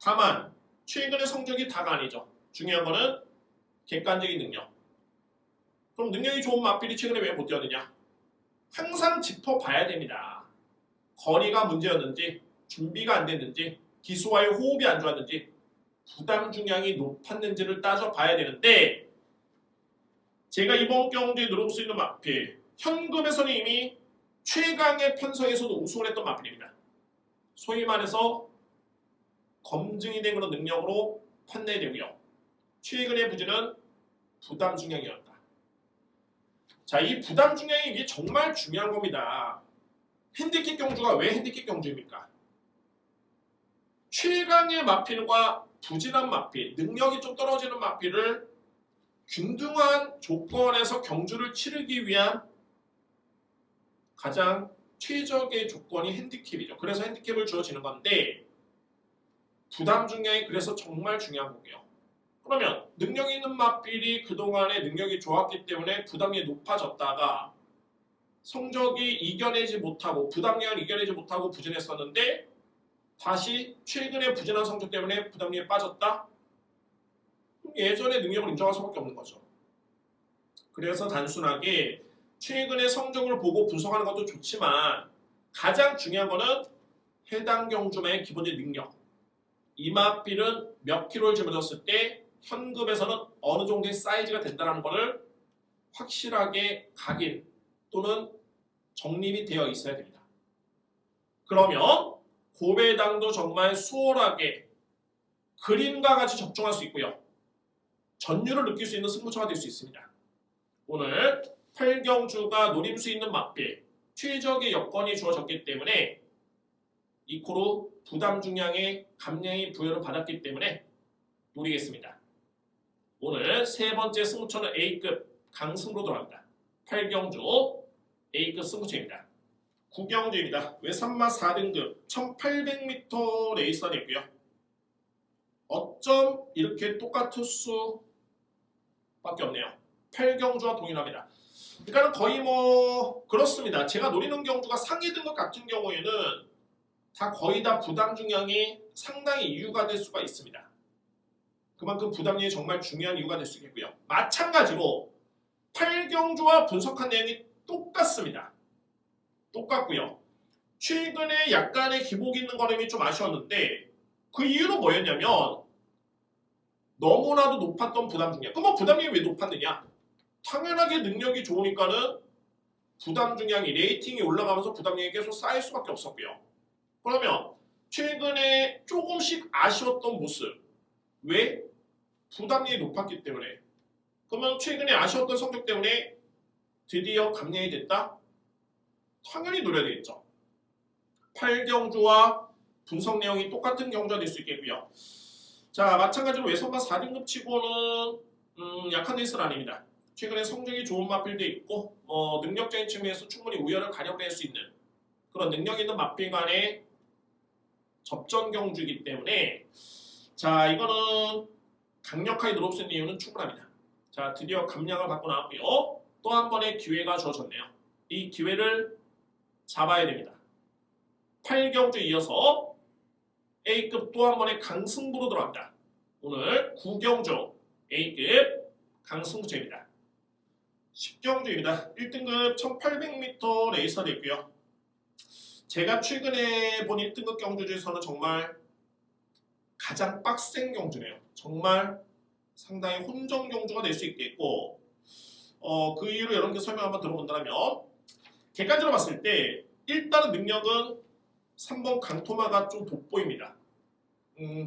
다만 최근의 성적이 다가 아니죠. 중요한 거는 객관적인 능력. 그럼 능력이 좋은 마필이 최근에 왜 못 뛰었느냐? 항상 짚어봐야 됩니다. 거리가 문제였는지, 준비가 안 됐는지, 기수와의 호흡이 안 좋았는지, 부담 중량이 높았는지를 따져봐야 되는데, 제가 이번 경주에 누를 수 있는 마필, 현금에서는 이미 최강의 편성에서도 우승을 했던 마필입니다. 소위 말해서 검증이 된 그런 능력으로 판단이 되고요. 최근의 부진은 부담 중량이었다. 자, 이 부담 중량이 이게 정말 중요한 겁니다. 핸디캡 경주가 왜 핸디캡 경주입니까? 최강의 마필과 부진한 마필, 능력이 좀 떨어지는 마필을 균등한 조건에서 경주를 치르기 위한 가장 최적의 조건이 핸디캡이죠. 그래서 핸디캡을 주어지는 건데, 부담 중량이 그래서 정말 중요한 거고요. 그러면 능력 있는 마필이 그동안에 능력이 좋았기 때문에 부담이 높아졌다가 성적이 이겨내지 못하고 부담량을 이겨내지 못하고 부진했었는데, 다시 최근에 부진한 성적 때문에 부담량이 빠졌다? 예전의 능력을 인정할 수밖에 없는 거죠. 그래서 단순하게 최근의 성적을 보고 분석하는 것도 좋지만 가장 중요한 거는 해당 경주마의 기본적인 능력. 이 마필은 몇 킬로를 집어줬을 때 현급에서는 어느 정도의 사이즈가 된다는 것을 확실하게 각인 또는 정립이 되어 있어야 됩니다. 그러면 고배당도 정말 수월하게 그림과 같이 적중할 수 있고요. 전율을 느낄 수 있는 승부처가 될 수 있습니다. 오늘 8경주가 노릴 수 있는 마필, 최적의 여건이 주어졌기 때문에 이코로 부담 중량의 감량이 부여를 받았기 때문에 노리겠습니다. 오늘 세 번째 승부처는 A급 강승부로 들어갑니다. 8경주 A급 승부처입니다. 9경주입니다. 외산마 4등급 1800m 레이스가 됐고요. 어쩜 이렇게 똑같을 수밖에 없네요. 8경주와 동일합니다. 그러니까 거의 뭐 그렇습니다. 제가 노리는 경주가 상위 등급 같은 경우에는 다 거의 다 부담 중량이 상당히 이유가 될 수가 있습니다. 그만큼 부담량이 정말 중요한 이유가 될 수 있겠고요. 마찬가지로 8경주와 분석한 내용이 똑같습니다. 똑같고요. 최근에 약간의 기복 있는 걸음이 좀 아쉬웠는데 그 이유는 뭐였냐면 너무나도 높았던 부담 중량. 그럼 부담량이 왜 높았느냐? 당연하게 능력이 좋으니까는 부담 중량이 레이팅이 올라가면서 부담량이 계속 쌓일 수밖에 없었고요. 그러면 최근에 조금씩 아쉬웠던 모습. 왜? 부담량이 높았기 때문에. 그러면 최근에 아쉬웠던 성적 때문에 드디어 감량이 됐다? 당연히 노려야 되겠죠. 8경주와 분석 내용이 똑같은 경주가 될 수 있겠고요. 자, 마찬가지로 외선마 4등급 치고는 약한 레이스는 아닙니다. 최근에 성적이 좋은 마필도 있고 능력적인 측면에서 충분히 우열을 가려낼 수 있는 그런 능력 있는 마필 간의 접전 경주이기 때문에 자, 이거는 강력하게 노릴 수 있는 이유는 충분합니다. 자, 드디어 감량을 받고 나왔고요. 또 한 번의 기회가 주어졌네요. 이 기회를 잡아야 됩니다. 8경주 이어서 A급 또 한 번의 강승부로 들어갑니다. 오늘 9경주 A급 강승부처입니다. 10경주입니다. 1등급 1800m 레이서도 있고요. 제가 최근에 본 1등급 경주 중에서는 정말 가장 빡센 경주네요. 정말 상당히 혼전 경주가 될 수 있겠고 그 이유로 여러분께 설명 한번 들어본다면 객관적으로 봤을 때 일단은 능력은 3번 강토마가 좀 돋보입니다.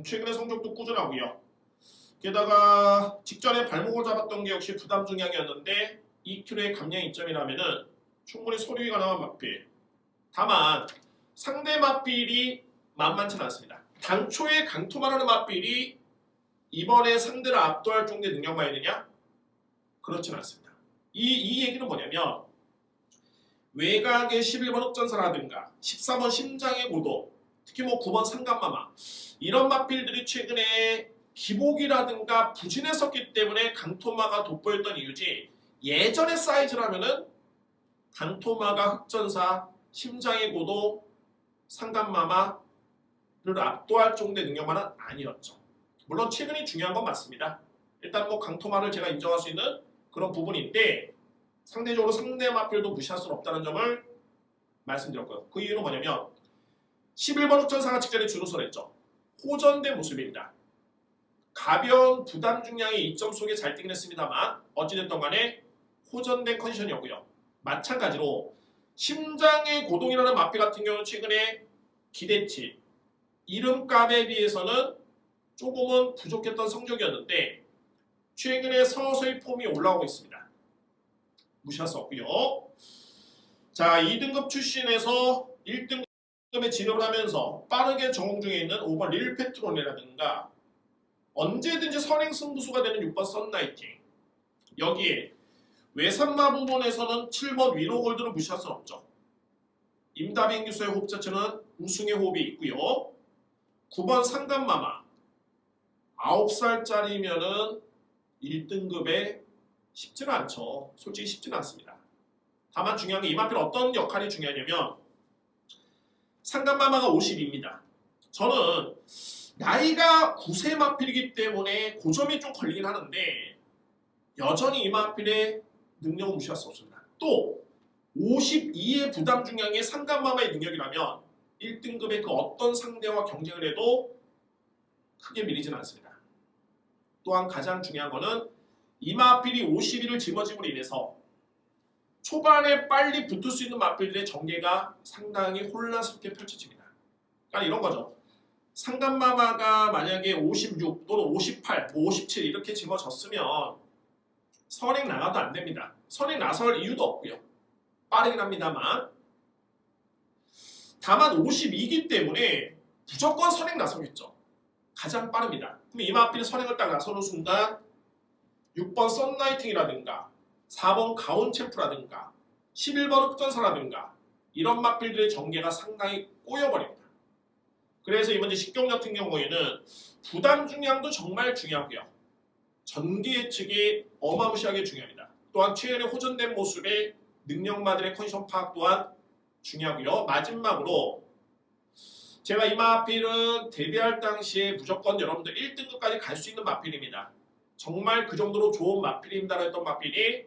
최근에 성적도 꾸준하고요. 게다가 직전에 발목을 잡았던 게 역시 부담 중량이었는데 2kg의 감량 이점이라면은 충분히 소리 가능한 마필. 다만 상대 마필이 만만치는 않습니다. 당초에 강토마라는 마필이 이번에 상대를 압도할 정도의 능력만 있느냐? 그렇지는 않습니다. 이 얘기는 뭐냐면 외곽의 11번 흑전사라든가 14번 심장의 고도, 특히 뭐 9번 상간마마 이런 마필들이 최근에 기복이라든가 부진했었기 때문에 강토마가 돋보였던 이유지, 예전의 사이즈라면은 강토마가 흑전사, 심장의 고도, 상간마마를 압도할 정도의 능력만은 아니었죠. 물론 최근이 중요한 건 맞습니다. 일단 뭐 강토마를 제가 인정할 수 있는 그런 부분인데 상대적으로 상대 마필도 무시할 수는 없다는 점을 말씀드렸고요. 그 이유는 뭐냐면 11번 흑전사가 직전에 준우승을 했죠. 호전된 모습입니다. 가벼운 부담 중량의 2점 속에 잘 뛰긴 했습니다만 어찌됐든 간에 호전된 컨디션이었고요. 마찬가지로 심장의 고동이라는 마필 같은 경우는 최근에 기대치, 이름값에 비해서는 조금은 부족했던 성적이었는데 최근에 서서히 폼이 올라오고 있습니다. 무시할 수 없고요. 자, 2등급 출신에서 1등급에 진입을 하면서 빠르게 적응 중에 있는 5번 릴페트론이라든가 언제든지 선행 승부수가 되는 6번 썬라이팅, 여기에 외산마 부분에서는 7번 위로골드를 무시할 수 없죠. 임다빈 교수의 호흡 자체는 우승의 호흡이 있고요. 9번 상간마마 9살짜리면은 1등급에 쉽지는 않죠. 솔직히 쉽지는 않습니다. 다만 중요한 게 이 마필 어떤 역할이 중요하냐면 상간마마가 52입니다. 저는 나이가 9세 마필이기 때문에 고점이 좀 걸리긴 하는데 여전히 이 마필의 능력은 무시할 수 없습니다. 또 52의 부담 중량의 상간마마의 능력이라면 1등급의 그 어떤 상대와 경쟁을 해도 크게 밀리지는 않습니다. 또한 가장 중요한 거는 이 마필이 52를 짊어짐으로 인해서 초반에 빨리 붙을 수 있는 마필들의 전개가 상당히 혼란스럽게 펼쳐집니다. 그러니까 이런 거죠. 상간마마가 만약에 56 또는 58, 57 이렇게 짊어졌으면 선행 나가도 안 됩니다. 선행 나설 이유도 없고요. 빠르긴 합니다만 다만 52이기 때문에 무조건 선행 나서겠죠. 가장 빠릅니다. 그럼 이 마필이 선행을 딱 나서는 순간 6번 썬라이팅이라든가 4번 가온챔프라든가 11번 흑전사라든가 이런 마필들의 전개가 상당히 꼬여버립니다. 그래서 이번 10경 같은 경우에는 부담 중량도 정말 중요하고요. 전개 예측이 어마무시하게 중요합니다. 또한 최근에 호전된 모습의 능력마들의 컨디션 파악 또한 중요하고요. 마지막으로 제가 이 마필은 데뷔할 당시에 무조건 여러분들 1등급까지 갈 수 있는 마필입니다. 정말 그 정도로 좋은 마필입니다라고 했던 마필이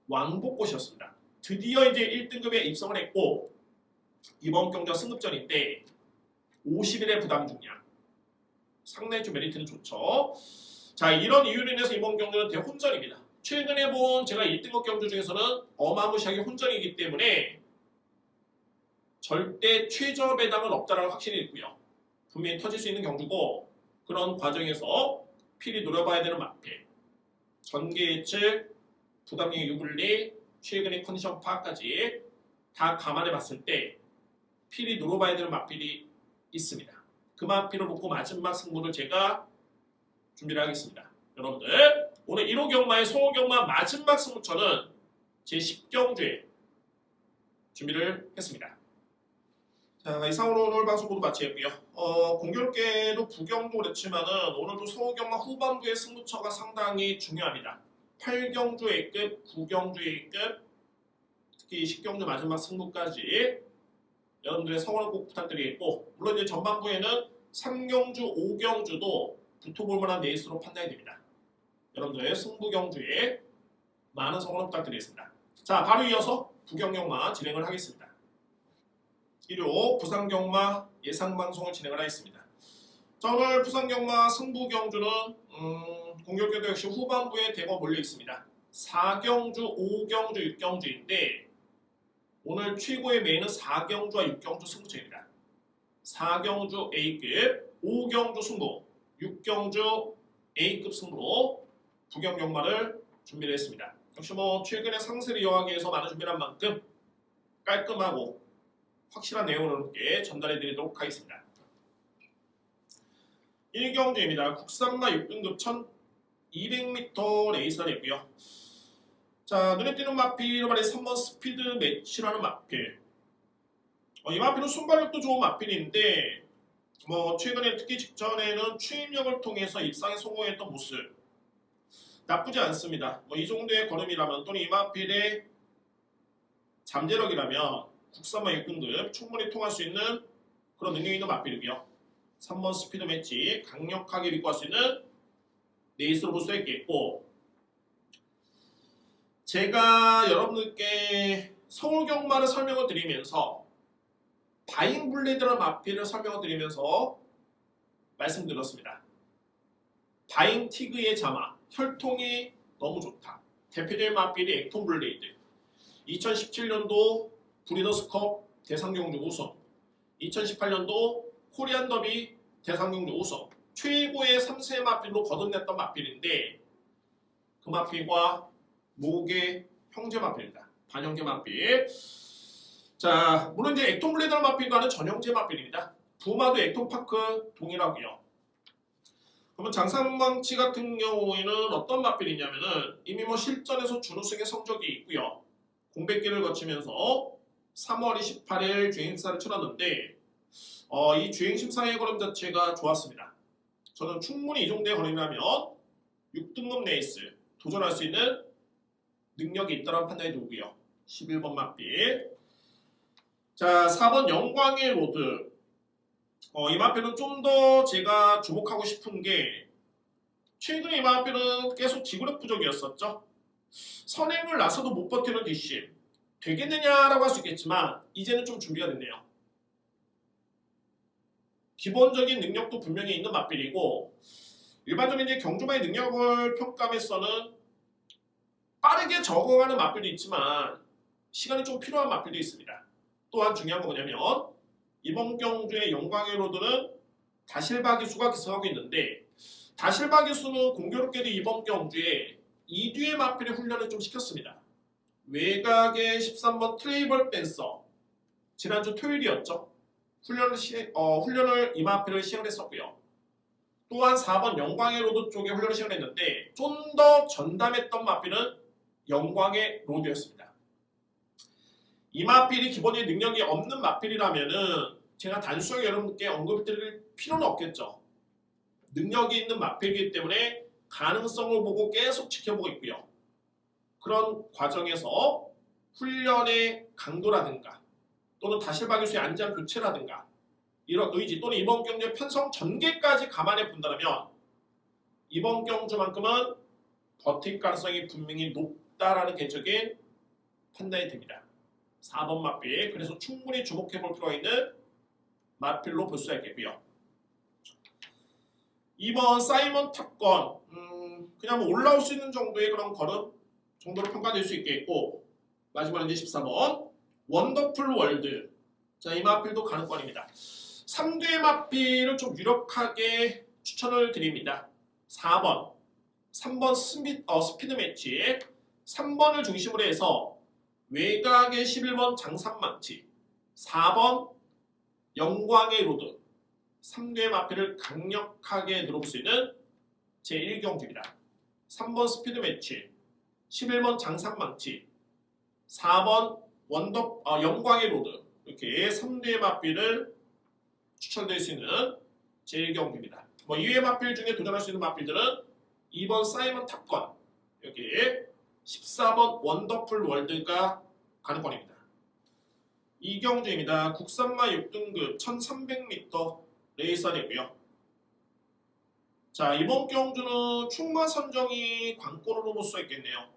왕복꽃이었습니다. 드디어 이제 1등급에 입성을 했고 이번 경기가 승급전인데 50일의 부담 중량 상당히 좀 메리트는 좋죠. 자, 이런 이유로 인해서 이번 경기는 대혼전입니다. 최근에 본 제가 1등급 경주 중에서는 어마무시하게 혼전이기 때문에 절대 최저 배당은 없다라는 확신이 있고요. 분명히 터질 수 있는 경주고 그런 과정에서 필히 노려봐야 되는 마필, 전개 예측, 부담력의 유불리, 최근의 컨디션 파악까지 다 감안해 봤을 때 필히 노려봐야 되는 마필이 있습니다. 그 마필을 놓고 마지막 승부를 제가 준비를 하겠습니다. 여러분들 오늘 1호 경마의 소호 경마 마지막 승부처는 제 10경주에 준비를 했습니다. 자, 이상으로 오늘 방송 모두 마치겠고요. 공교롭게도 부경도 그렇지만은 오늘도 소호 경마 후반부의 승부처가 상당히 중요합니다. 8경주 A급, 9경주 A급, 특히 10경주 마지막 승부까지 여러분들의 성원을 꼭 부탁드리겠고, 물론 이제 전반부에는 3경주, 5경주도 붙어볼 만한 레이스로 판단이 됩니다. 여러분들 승부경주에 많은 성원 부탁드리겠습니다. 자, 바로 이어서 부경경마 진행을 하겠습니다. 일요 부산경마 예상방송을 진행을 하겠습니다. 자, 오늘 부산경마 승부경주는 공격계도 역시 후반부에 대거 몰려 있습니다. 4경주, 5경주, 6경주인데 오늘 최고의 메인은 4경주와 6경주 승부처입니다. 4경주 A급, 5경주 승부, 6경주 A급 승부로 부경경마를 준비를 했습니다. 역시 최근에 상세를 이어가기 위해서 많은 준비를 한 만큼 깔끔하고 확실한 내용을 여러분께 전달해 드리도록 하겠습니다. 1경주입니다. 국산마 6등급 1200m 레이서이고요. 자, 눈에 띄는 마필로 말해 3번 스피드 매치라는 마필. 이 마필은 순발력도 좋은 마필인데 최근에 특히 직전에는 추임력을 통해서 입상에 성공했던 모습 나쁘지 않습니다. 이 정도의 걸음이라면 또는 이 마필의 잠재력이라면 국산마 6등급 충분히 통할 수 있는 그런 능력 있는 마필이고요. 3번 스피드 매치 강력하게 믿고 할 수 있는 레이스로 볼 수 있겠고, 제가 여러분들께 서울경마를 설명을 드리면서 바잉 블레이드라는 마필을 설명을 드리면서 말씀드렸습니다. 바잉 티그의 자마, 혈통이 너무 좋다. 대표적인 마필이 액톤 블레이드. 2017년도 브리더스컵 대상경주 우승, 2018년도 코리안 더비 대상경주 우승, 최고의 3세 마필로 거듭냈던 마필인데 그 마필과 목의 형제 마필입니다. 반형제 마필. 자, 물론 이제 액톤 블레이드라는 마필과는 전형제 마필입니다. 부마도 액톤 파크 동일하고요. 그러면 장상망치 같은 경우에는 어떤 마필이냐면은 이미 실전에서 준우승의 성적이 있고요. 공백기를 거치면서 3월 28일 주행심사를 치렀는데 이 주행심사의 걸음 자체가 좋았습니다. 저는 충분히 이 정도의 걸음이라면 6등급 레이스 도전할 수 있는 능력이 있다는 판단이 들고요. 11번 마필. 자, 4번 영광의 로드. 이 마필은 좀 더 제가 주목하고 싶은 게 최근에 이 마필은 계속 지구력 부족이었었죠. 선행을 나서도 못 버티는 뒷심. 되겠느냐라고 할 수 있겠지만 이제는 좀 준비가 됐네요. 기본적인 능력도 분명히 있는 마필이고 일반적인 이제 경주마의 능력을 평가하면서는 빠르게 적응하는 마필도 있지만 시간이 좀 필요한 마필도 있습니다. 또한 중요한 건 뭐냐면 이번 경주의 영광의 로드는 다실바 기수가 기승하고 있는데 다실바 기수는 공교롭게도 이번 경주에 2뒤의 마필의 훈련을 좀 시켰습니다. 외곽의 13번 트레이벌 댄서 지난주 토요일이었죠. 훈련을 이 마필을 시행했었고요. 또한 4번 영광의 로드 쪽에 훈련을 시행했는데 좀 더 전담했던 마필은 영광의 로드였습니다. 이 마필이 기본적인 능력이 없는 마필이라면은 제가 단순하게 여러분께 언급드릴 필요는 없겠죠. 능력이 있는 마필이기 때문에 가능성을 보고 계속 지켜보고 있고요. 그런 과정에서 훈련의 강도라든가 또는 다실바 기수의 안전 교체라든가 이런 의지 또는 이번 경주의 편성 전개까지 감안해 본다면 이번 경주만큼은 버틸 가능성이 분명히 높다라는 개적인 판단이 됩니다. 4번 마필, 그래서 충분히 주목해 볼 필요가 있는 마필로 볼 수 있겠고요. 2번 사이먼 탑건, 그냥 올라올 수 있는 정도의 그런 걸음 정도로 평가될 수 있겠고, 마지막으로 이제 14번 원더풀 월드. 자, 이 마필도 가능권입니다. 3대 마필을 좀 유력하게 추천을 드립니다. 4번 3번 스피드 매치, 3번을 중심으로 해서 외곽의 11번 장산망치, 4번 영광의 로드, 3대 마필을 강력하게 늘어볼 수 있는 제1경주입니다. 3번 스피드 매치, 11번 장산망치, 4번 영광의 로드, 이렇게 3대 마필을 추천드릴 수 있는 제1경주입니다. 이외의 마필 중에 도전할 수 있는 마필들은 2번 사이먼 탑건, 이렇게 14번 원더풀 월드가 가능권입니다. 이경주입니다. 국산마 6등급 1300m 레이서이고요. 자, 이번 경주는 충마 선정이 관건으로 볼 수 있겠네요.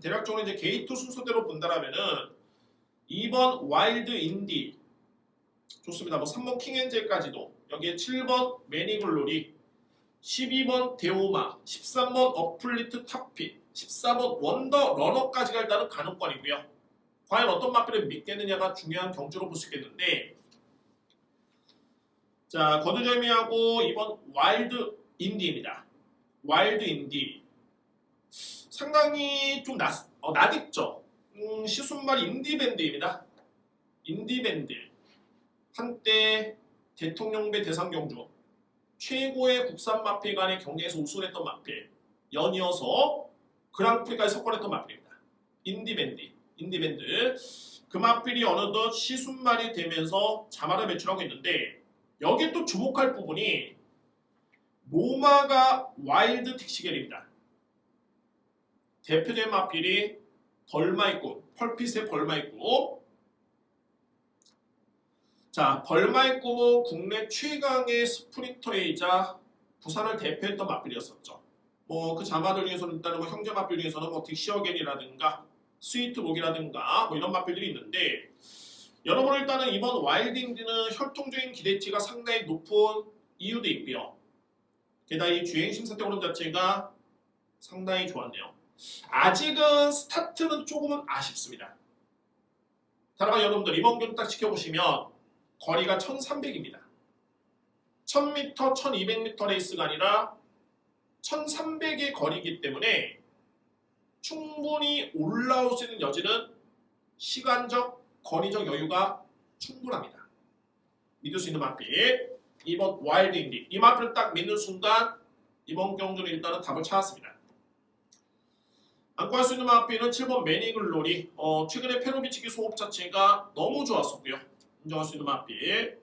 대략적으로 이제 게이트 순서대로 본다라면은 2번 와일드 인디 좋습니다. 뭐 3번 킹엔젤까지도 여기에 7번 매니글로리 12번 데오마 13번 어플리트 탑핏 14번 원더 러너까지가 일단은 가능권이고요. 과연 어떤 마필을 믿겠느냐가 중요한 경주로 볼 수 있겠는데 자 거두절미하고 이번 와일드 인디입니다. 와일드 인디 상당히 좀 낯익죠. 시순말 인디밴드입니다. 인디밴드 한때 대통령배 대상경주 최고의 국산 마필 간의 경기에서 우승했던 마필 연이어서 그랑프리까지 석권했던 마필입니다. 인디밴드 그 마필이 어느덧 시순말이 되면서 자마를 배출하고 있는데 여기 또 주목할 부분이 로마가 와일드 틱시겔입니다. 대표적인 마필이 벌마있고 펄핏의 벌마있고 자 벌마있고 국내 최강의 스프린터이자 부산을 대표했던 마필이었었죠. 뭐 그 자마들 중에서는 일단은 뭐 형제 마필 중에서는 뭐 딕시어겐이라든가 스위트록이라든가 뭐 이런 마필들이 있는데 여러분 일단은 이번 와일드 인디는 혈통적인 기대치가 상당히 높은 이유도 있고요. 게다가 이 주행 심사 때 오름 자체가 상당히 좋았네요. 아직은 스타트는 조금은 아쉽습니다. 다만 여러분들 이번 경기 딱 지켜보시면 거리가 1300입니다. 1000m, 1200m 레이스가 아니라 1300의 거리이기 때문에 충분히 올라올 수 있는 여지는 시간적, 거리적 여유가 충분합니다. 믿을 수 있는 마필 이번 와일드 인디 이 마필을 딱 믿는 순간 이번 경주는 일단은 답을 찾았습니다. 안고 할 수 있는 마필은 7번 매니글로리 최근에 페로비치기 소업 자체가 너무 좋았었고요. 인정할 수 있는 마필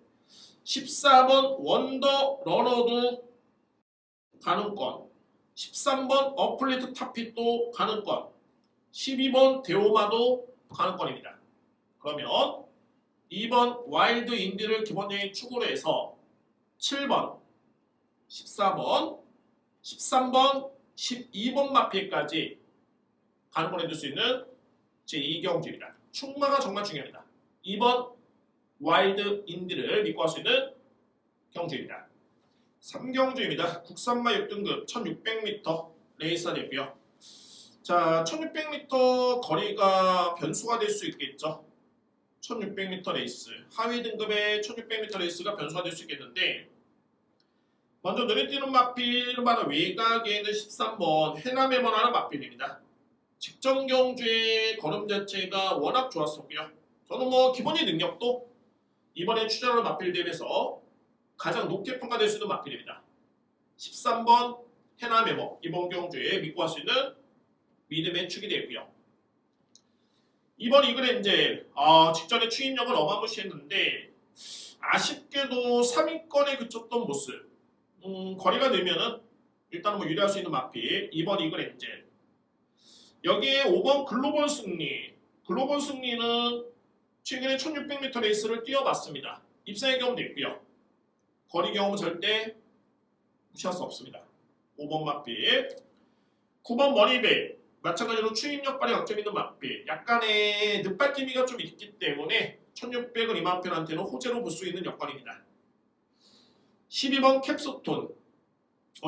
14번 원더 러너도 가능권 13번 어플리트 탑핏도 가능권 12번 데오마도 가능권입니다. 그러면 2번 와일드 인디를 기본적인 축으로 해서 7번 14번 13번 12번 마필까지 가능권 해줄 수 있는 제2경주입니다. 충마가 정말 중요합니다. 2번 와일드 인디를 믿고 할 수 있는 경주입니다. 3경주입니다. 국산마 6등급 1600m 레이스가 되고요. 자, 1600m 거리가 변수가 될 수 있겠죠. 1600m 레이스 하위 등급의 1600m 레이스가 변수가 될 수 있겠는데 먼저 눈에 띄는 마필은 바로 외곽에 있는 13번 해남에먼하는 마필입니다. 직전 경주의 걸음 자체가 워낙 좋았었고요. 저는 뭐 기본의 능력도 이번에 출전하는 마필 대회에서 가장 높게 평가될 수 있는 마필입니다. 13번 해남에먼 이번 경주에 믿고 할 수 있는 믿음의 축이 되고요. 이번 이글엔젤 직전에 추임력은 어마무시했는데 아쉽게도 3위권에 그쳤던 모습 거리가 늘면은 일단은 뭐 유리할 수 있는 마필 2번 이글엔젤 여기에 5번 글로벌 승리는 최근에 1600m 레이스를 뛰어봤습니다. 입상의 경험도 있고요. 거리 경험은 절대 무시할 수 없습니다. 5번 마필 9번 머니백 마찬가지로 추임력 발휘 강점 있는 마필 약간의 늦발기미가 좀 있기 때문에 1600은 이 마필한테는 호재로 볼 수 있는 여건입니다. 12번 캡스톤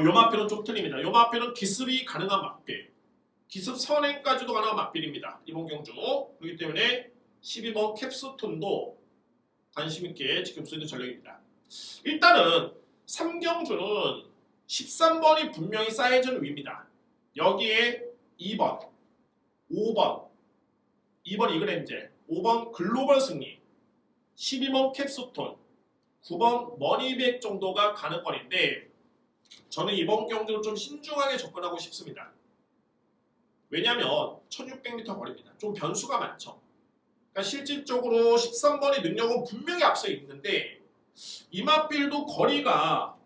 요 마필은 좀 틀립니다. 요 마필은 기습이 가능한 마필 기습 선행까지도 가능한 마필입니다. 이번 경주 그렇기 때문에 12번 캡스톤도 관심있게 지켜볼 수 있는 전력입니다. 일단은 3경주는 13번이 분명히 사이즈는 위입니다. 여기에 2번, 5번, 2번 이글엔젤, 5번 글로벌 승리, 12번 캡스톤, 9번 머니백 정도가 가능권인데 저는 이번 경주는 좀 신중하게 접근하고 싶습니다. 왜냐하면 1600m 거리입니다. 좀 변수가 많죠. 그러니까 실질적으로 13번의 능력은 분명히 앞서 있는데 이마필도 거리가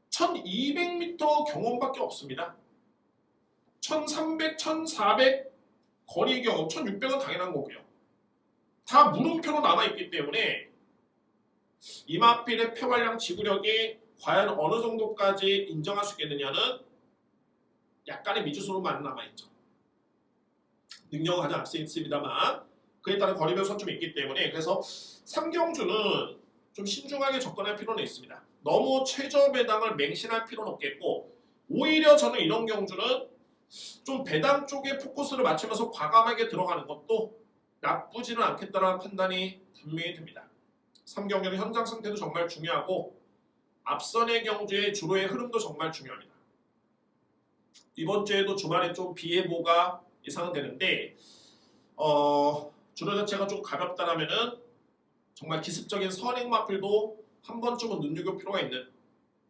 1200m 경험밖에 없습니다. 1300, 1400 거리 경험, 1600은 당연한 거고요. 다 물음표로 남아있기 때문에 이마필의 폐활량 지구력이 과연 어느 정도까지 인정할 수 있겠느냐는 약간의 미지수로만 남아있죠. 능력은 가장 앞서 있습니다만 그에 따른 거리 변수점이 있기 때문에 그래서 삼경주는 좀 신중하게 접근할 필요는 있습니다. 너무 최저 배당을 맹신할 필요는 없겠고 오히려 저는 이런 경주는 좀 배당 쪽에 포커스를 맞추면서 과감하게 들어가는 것도 나쁘지는 않겠다는 판단이 분명히 듭니다. 3경주는 현장 상태도 정말 중요하고 앞선의 경주의 주로의 흐름도 정말 중요합니다. 이번 주에도 주말에 좀 비 예보가 예상은 되는데 주로 자체가 좀 가볍다라면은 정말 기습적인 선행 마필도 한 번쯤은 눈여겨볼 필요가 있는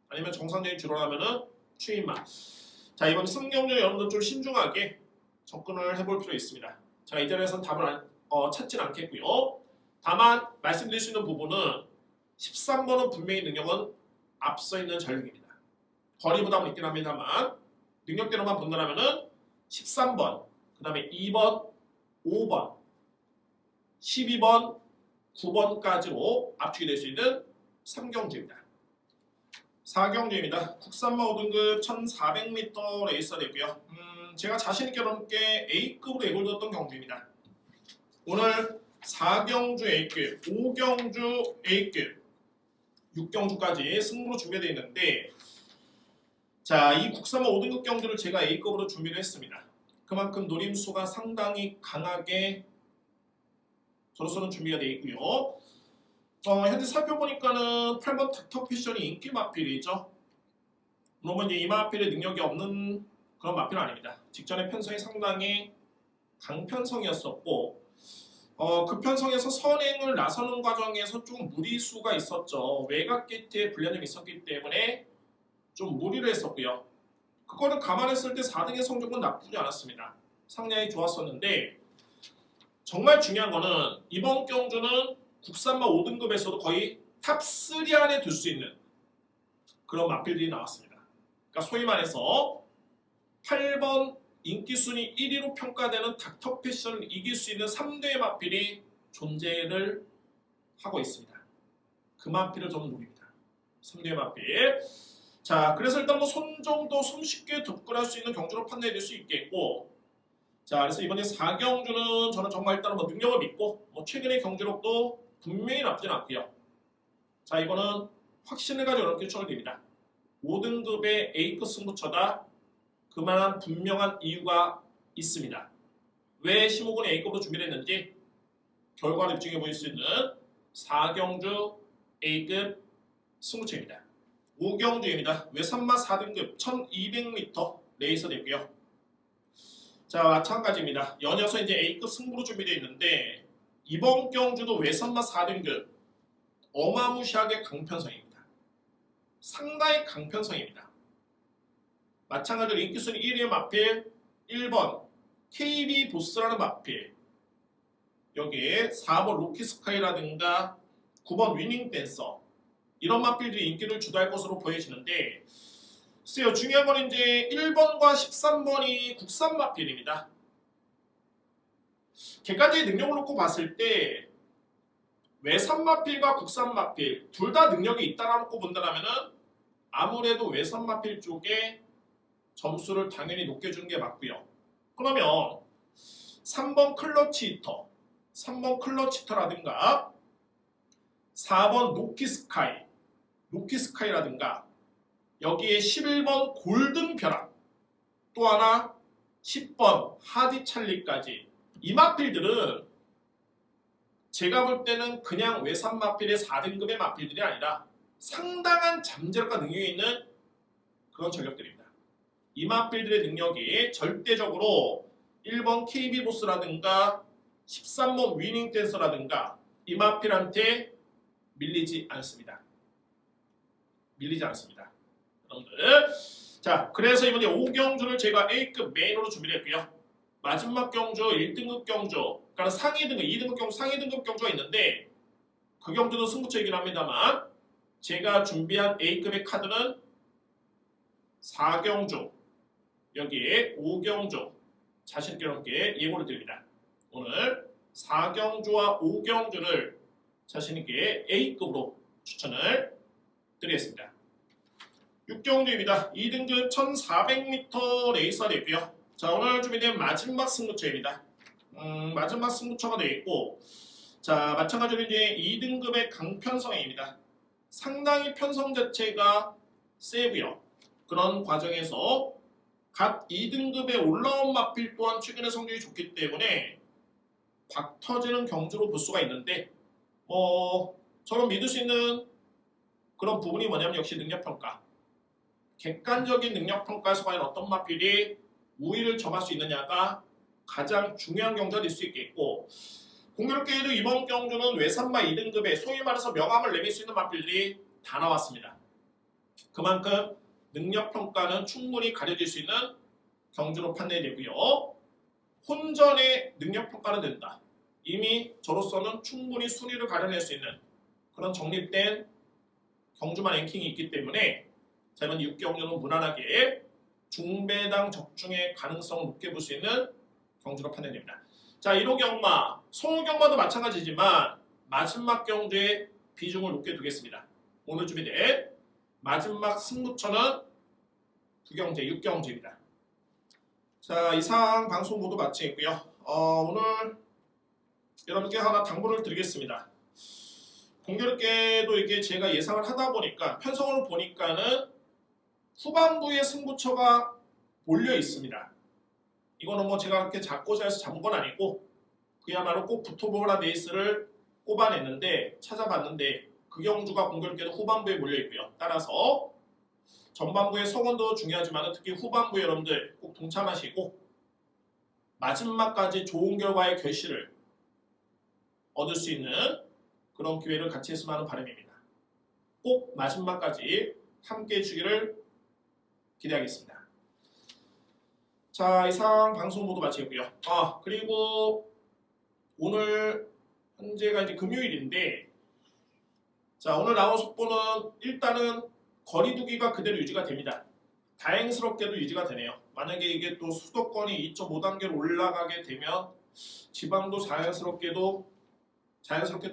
아니면 정상적인 주로라면은 추임마. 자 이번 승경주 여러분들 좀 신중하게 접근을 해볼 필요 있습니다. 자 이 자리에서는 답을 찾지는 않겠고요. 다만 말씀드릴 수 있는 부분은 13번은 분명히 능력은 앞서 있는 전력입니다. 거리 부담은 있긴 합니다만 능력대로만 본다면은 13번, 그 다음에 2번, 5번, 12번, 9번까지로 압축이 될 수 있는 3경주입니다. 4경주입니다. 국산마 5등급 1400m 레이서 되고요. 제가 자신있게 여러분께 A급으로 예고드렸던 경주입니다. 오늘 4경주 A급, 5경주 A급, 6경주까지 승부로 준비되어 있는데 자, 이 국산마 5등급 경주를 제가 A급으로 준비를 했습니다. 그만큼 노림수가 상당히 강하게 저로서는 준비가 되어 있고요. 현재 살펴보니까는 8번 닥터 패션이 인기 마필이죠. 물론 이제 이 마필의 능력이 없는 그런 마필은 아닙니다. 직전의 편성이 상당히 강편성이었었고 그 편성에서 선행을 나서는 과정에서 좀 무리수가 있었죠. 외곽 게이트에 불량이 있었기 때문에 좀 무리를 했었고요. 그거를 감안했을 때 4등의 성적은 나쁘지 않았습니다. 상당히 좋았었는데 정말 중요한 거는 이번 경주는 국산마 5등급에서도 거의 탑3 안에 들 수 있는 그런 마필들이 나왔습니다. 그러니까 소위 말해서 8번 인기순위 1위로 평가되는 닥터 패션을 이길 수 있는 3대의 마필이 존재를 하고 있습니다. 그 마필을 저는 노립니다. 3대의 마필. 자, 그래서 일단 뭐 손 정도 손쉽게 접근할 수 있는 경주로 판단이 될 수 있겠고 자, 그래서 이번에 4경주는 저는 정말 일단 뭐 능력을 믿고 뭐 최근의 경주력도 분명히 나쁘진 않고요. 자, 이거는 확신을 가지고 여러분께 추천드립니다. 5등급의 A급 승부처다. 그만한 분명한 이유가 있습니다. 왜 15군의 A급으로 준비를 했는지 결과를 입증해 보일 수 있는 4경주 A급 승부처입니다. 5경주입니다. 외산마 4등급 1200m 레이서 되고요. 자, 마찬가지입니다. 연이어서 이제 A급 승부로 준비되어 있는데 이번 경주도 외산마 4등급 어마무시하게 강편성입니다. 상당히 강편성입니다. 마찬가지로 인기순위 1위의 마필 1번 KB 보스라는 마필 여기에 4번 로키스카이라든가 9번 위닝댄서 이런 마필들이 인기를 주도할 것으로 보여지는데 글쎄요 중요한 건 이제 1번과 13번이 국산 마필입니다. 객관적인 능력을 놓고 봤을 때 외산 마필과 국산 마필 둘 다 능력이 있다라고 놓고 본다면 아무래도 외산 마필 쪽에 점수를 당연히 높게 주는 게 맞고요. 그러면 3번 클러치 히터, 3번 클러치 히터라든가 4번 노키스카이라든가 여기에 11번 골든 벼락 또 하나 10번 하디 찰리까지 이 마필들은 제가 볼 때는 그냥 외산 마필의 4등급의 마필들이 아니라 상당한 잠재력과 능력이 있는 그런 전력들입니다. 이 마필들의 능력이 절대적으로 1번 KB보스라든가 13번 위닝댄서라든가 이 마필한테 밀리지 않습니다. 밀리지 않습니다. 여러분들. 자, 그래서 이번에 5경주를 제가 A급 메인으로 준비를 했고요. 마지막 경주 1등급 경주, 그러니까 상위 등급, 2등급 경주, 상위 등급 경주가 있는데 그 경주도 승부처이긴 합니다만 제가 준비한 A급의 카드는 4경주, 여기에 5경주 자신있게 여러분께 예고를 드립니다. 오늘 4경주와 5경주를 자신있게 A급으로 추천을 드리겠습니다. 6경주입니다. 2등급 1400m 레이서 되고요. 자, 오늘 준비된 마지막 승부처입니다. 마지막 승부처가 되어 있고, 자, 마찬가지로 이제 2등급의 강편성입니다. 상당히 편성 자체가 세고요. 그런 과정에서 각 2등급에 올라온 마필 또한 최근에 성적이 좋기 때문에 박 터지는 경주로 볼 수가 있는데, 저는 믿을 수 있는 그런 부분이 뭐냐면 역시 능력평가. 객관적인 능력평가에서 과연 어떤 마필이 우위를 점할 수 있느냐가 가장 중요한 경주가 될 수 있겠고, 공교롭게도 이번 경주는 외산마 2등급에 소위 말해서 명함을 내밀 수 있는 마필들이 다 나왔습니다. 그만큼 능력평가는 충분히 가려질 수 있는 경주로 판단이 되고요. 혼전의 능력평가는 된다. 이미 저로서는 충분히 순위를 가려낼 수 있는 그런 정립된 경주만 랭킹이 있기 때문에 자, 이번 6경주는 무난하게 중배당 적중의 가능성을 높게 볼 수 있는 경주로 판단됩니다. 자, 1호 경마, 송호 경마도 마찬가지지만 마지막 경주의 비중을 높게 두겠습니다. 오늘 준비된 마지막 승부처는 9경주, 6경주입니다. 자, 이상 방송 모두 마치겠고요. 오늘 여러분께 하나 당부를 드리겠습니다. 공교롭게도 이게 제가 예상을 하다 보니까 편성을 보니까는 후반부에 승부처가 몰려 있습니다. 이거는 뭐 제가 그렇게 잡고자 해서 잡은 건 아니고 그야말로 꼭 붙어보라 레이스를 꼽아냈는데 찾아봤는데 그 경주가 공교롭게도 후반부에 몰려 있고요. 따라서 전반부의 성원도 중요하지만 특히 후반부에 여러분들 꼭 동참하시고 마지막까지 좋은 결과의 결실을 얻을 수 있는 그런 기회를 같이 했으면 하는 바람입니다. 꼭 마지막까지 함께 해주기를 기대하겠습니다. 자, 이상 방송 모두 마치겠고요. 그리고 오늘 현재가 이제 금요일인데 자, 오늘 나온 속보는 일단은 거리두기가 그대로 유지가 됩니다. 다행스럽게도 유지가 되네요. 만약에 이게 또 수도권이 2.5단계로 올라가게 되면 지방도 자연스럽게 또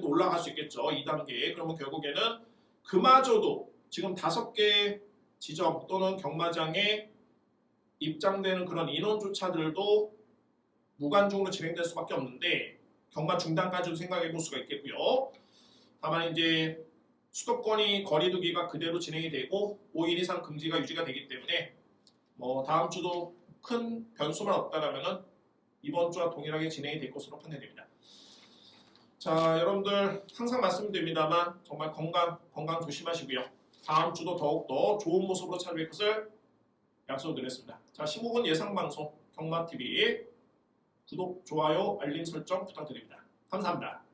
올라갈 수 있겠죠. 2단계에. 그러면 결국에는 그마저도 지금 5개 지점 또는 경마장에 입장되는 그런 인원조차들도 무관중으로 진행될 수밖에 없는데 경마 중단까지도 생각해 볼 수가 있겠고요. 다만 이제 수도권이 거리두기가 그대로 진행이 되고 5일 이상 금지가 유지가 되기 때문에 다음 주도 큰 변수만 없다라면은 이번 주와 동일하게 진행이 될 것으로 판단됩니다. 자, 여러분들 항상 말씀드립니다만 정말 건강 조심하시고요. 다음 주도 더욱더 좋은 모습으로 찾아뵐 것을 약속드렸습니다. 자, 15분 예상방송 경마TV 구독, 좋아요, 알림 설정 부탁드립니다. 감사합니다.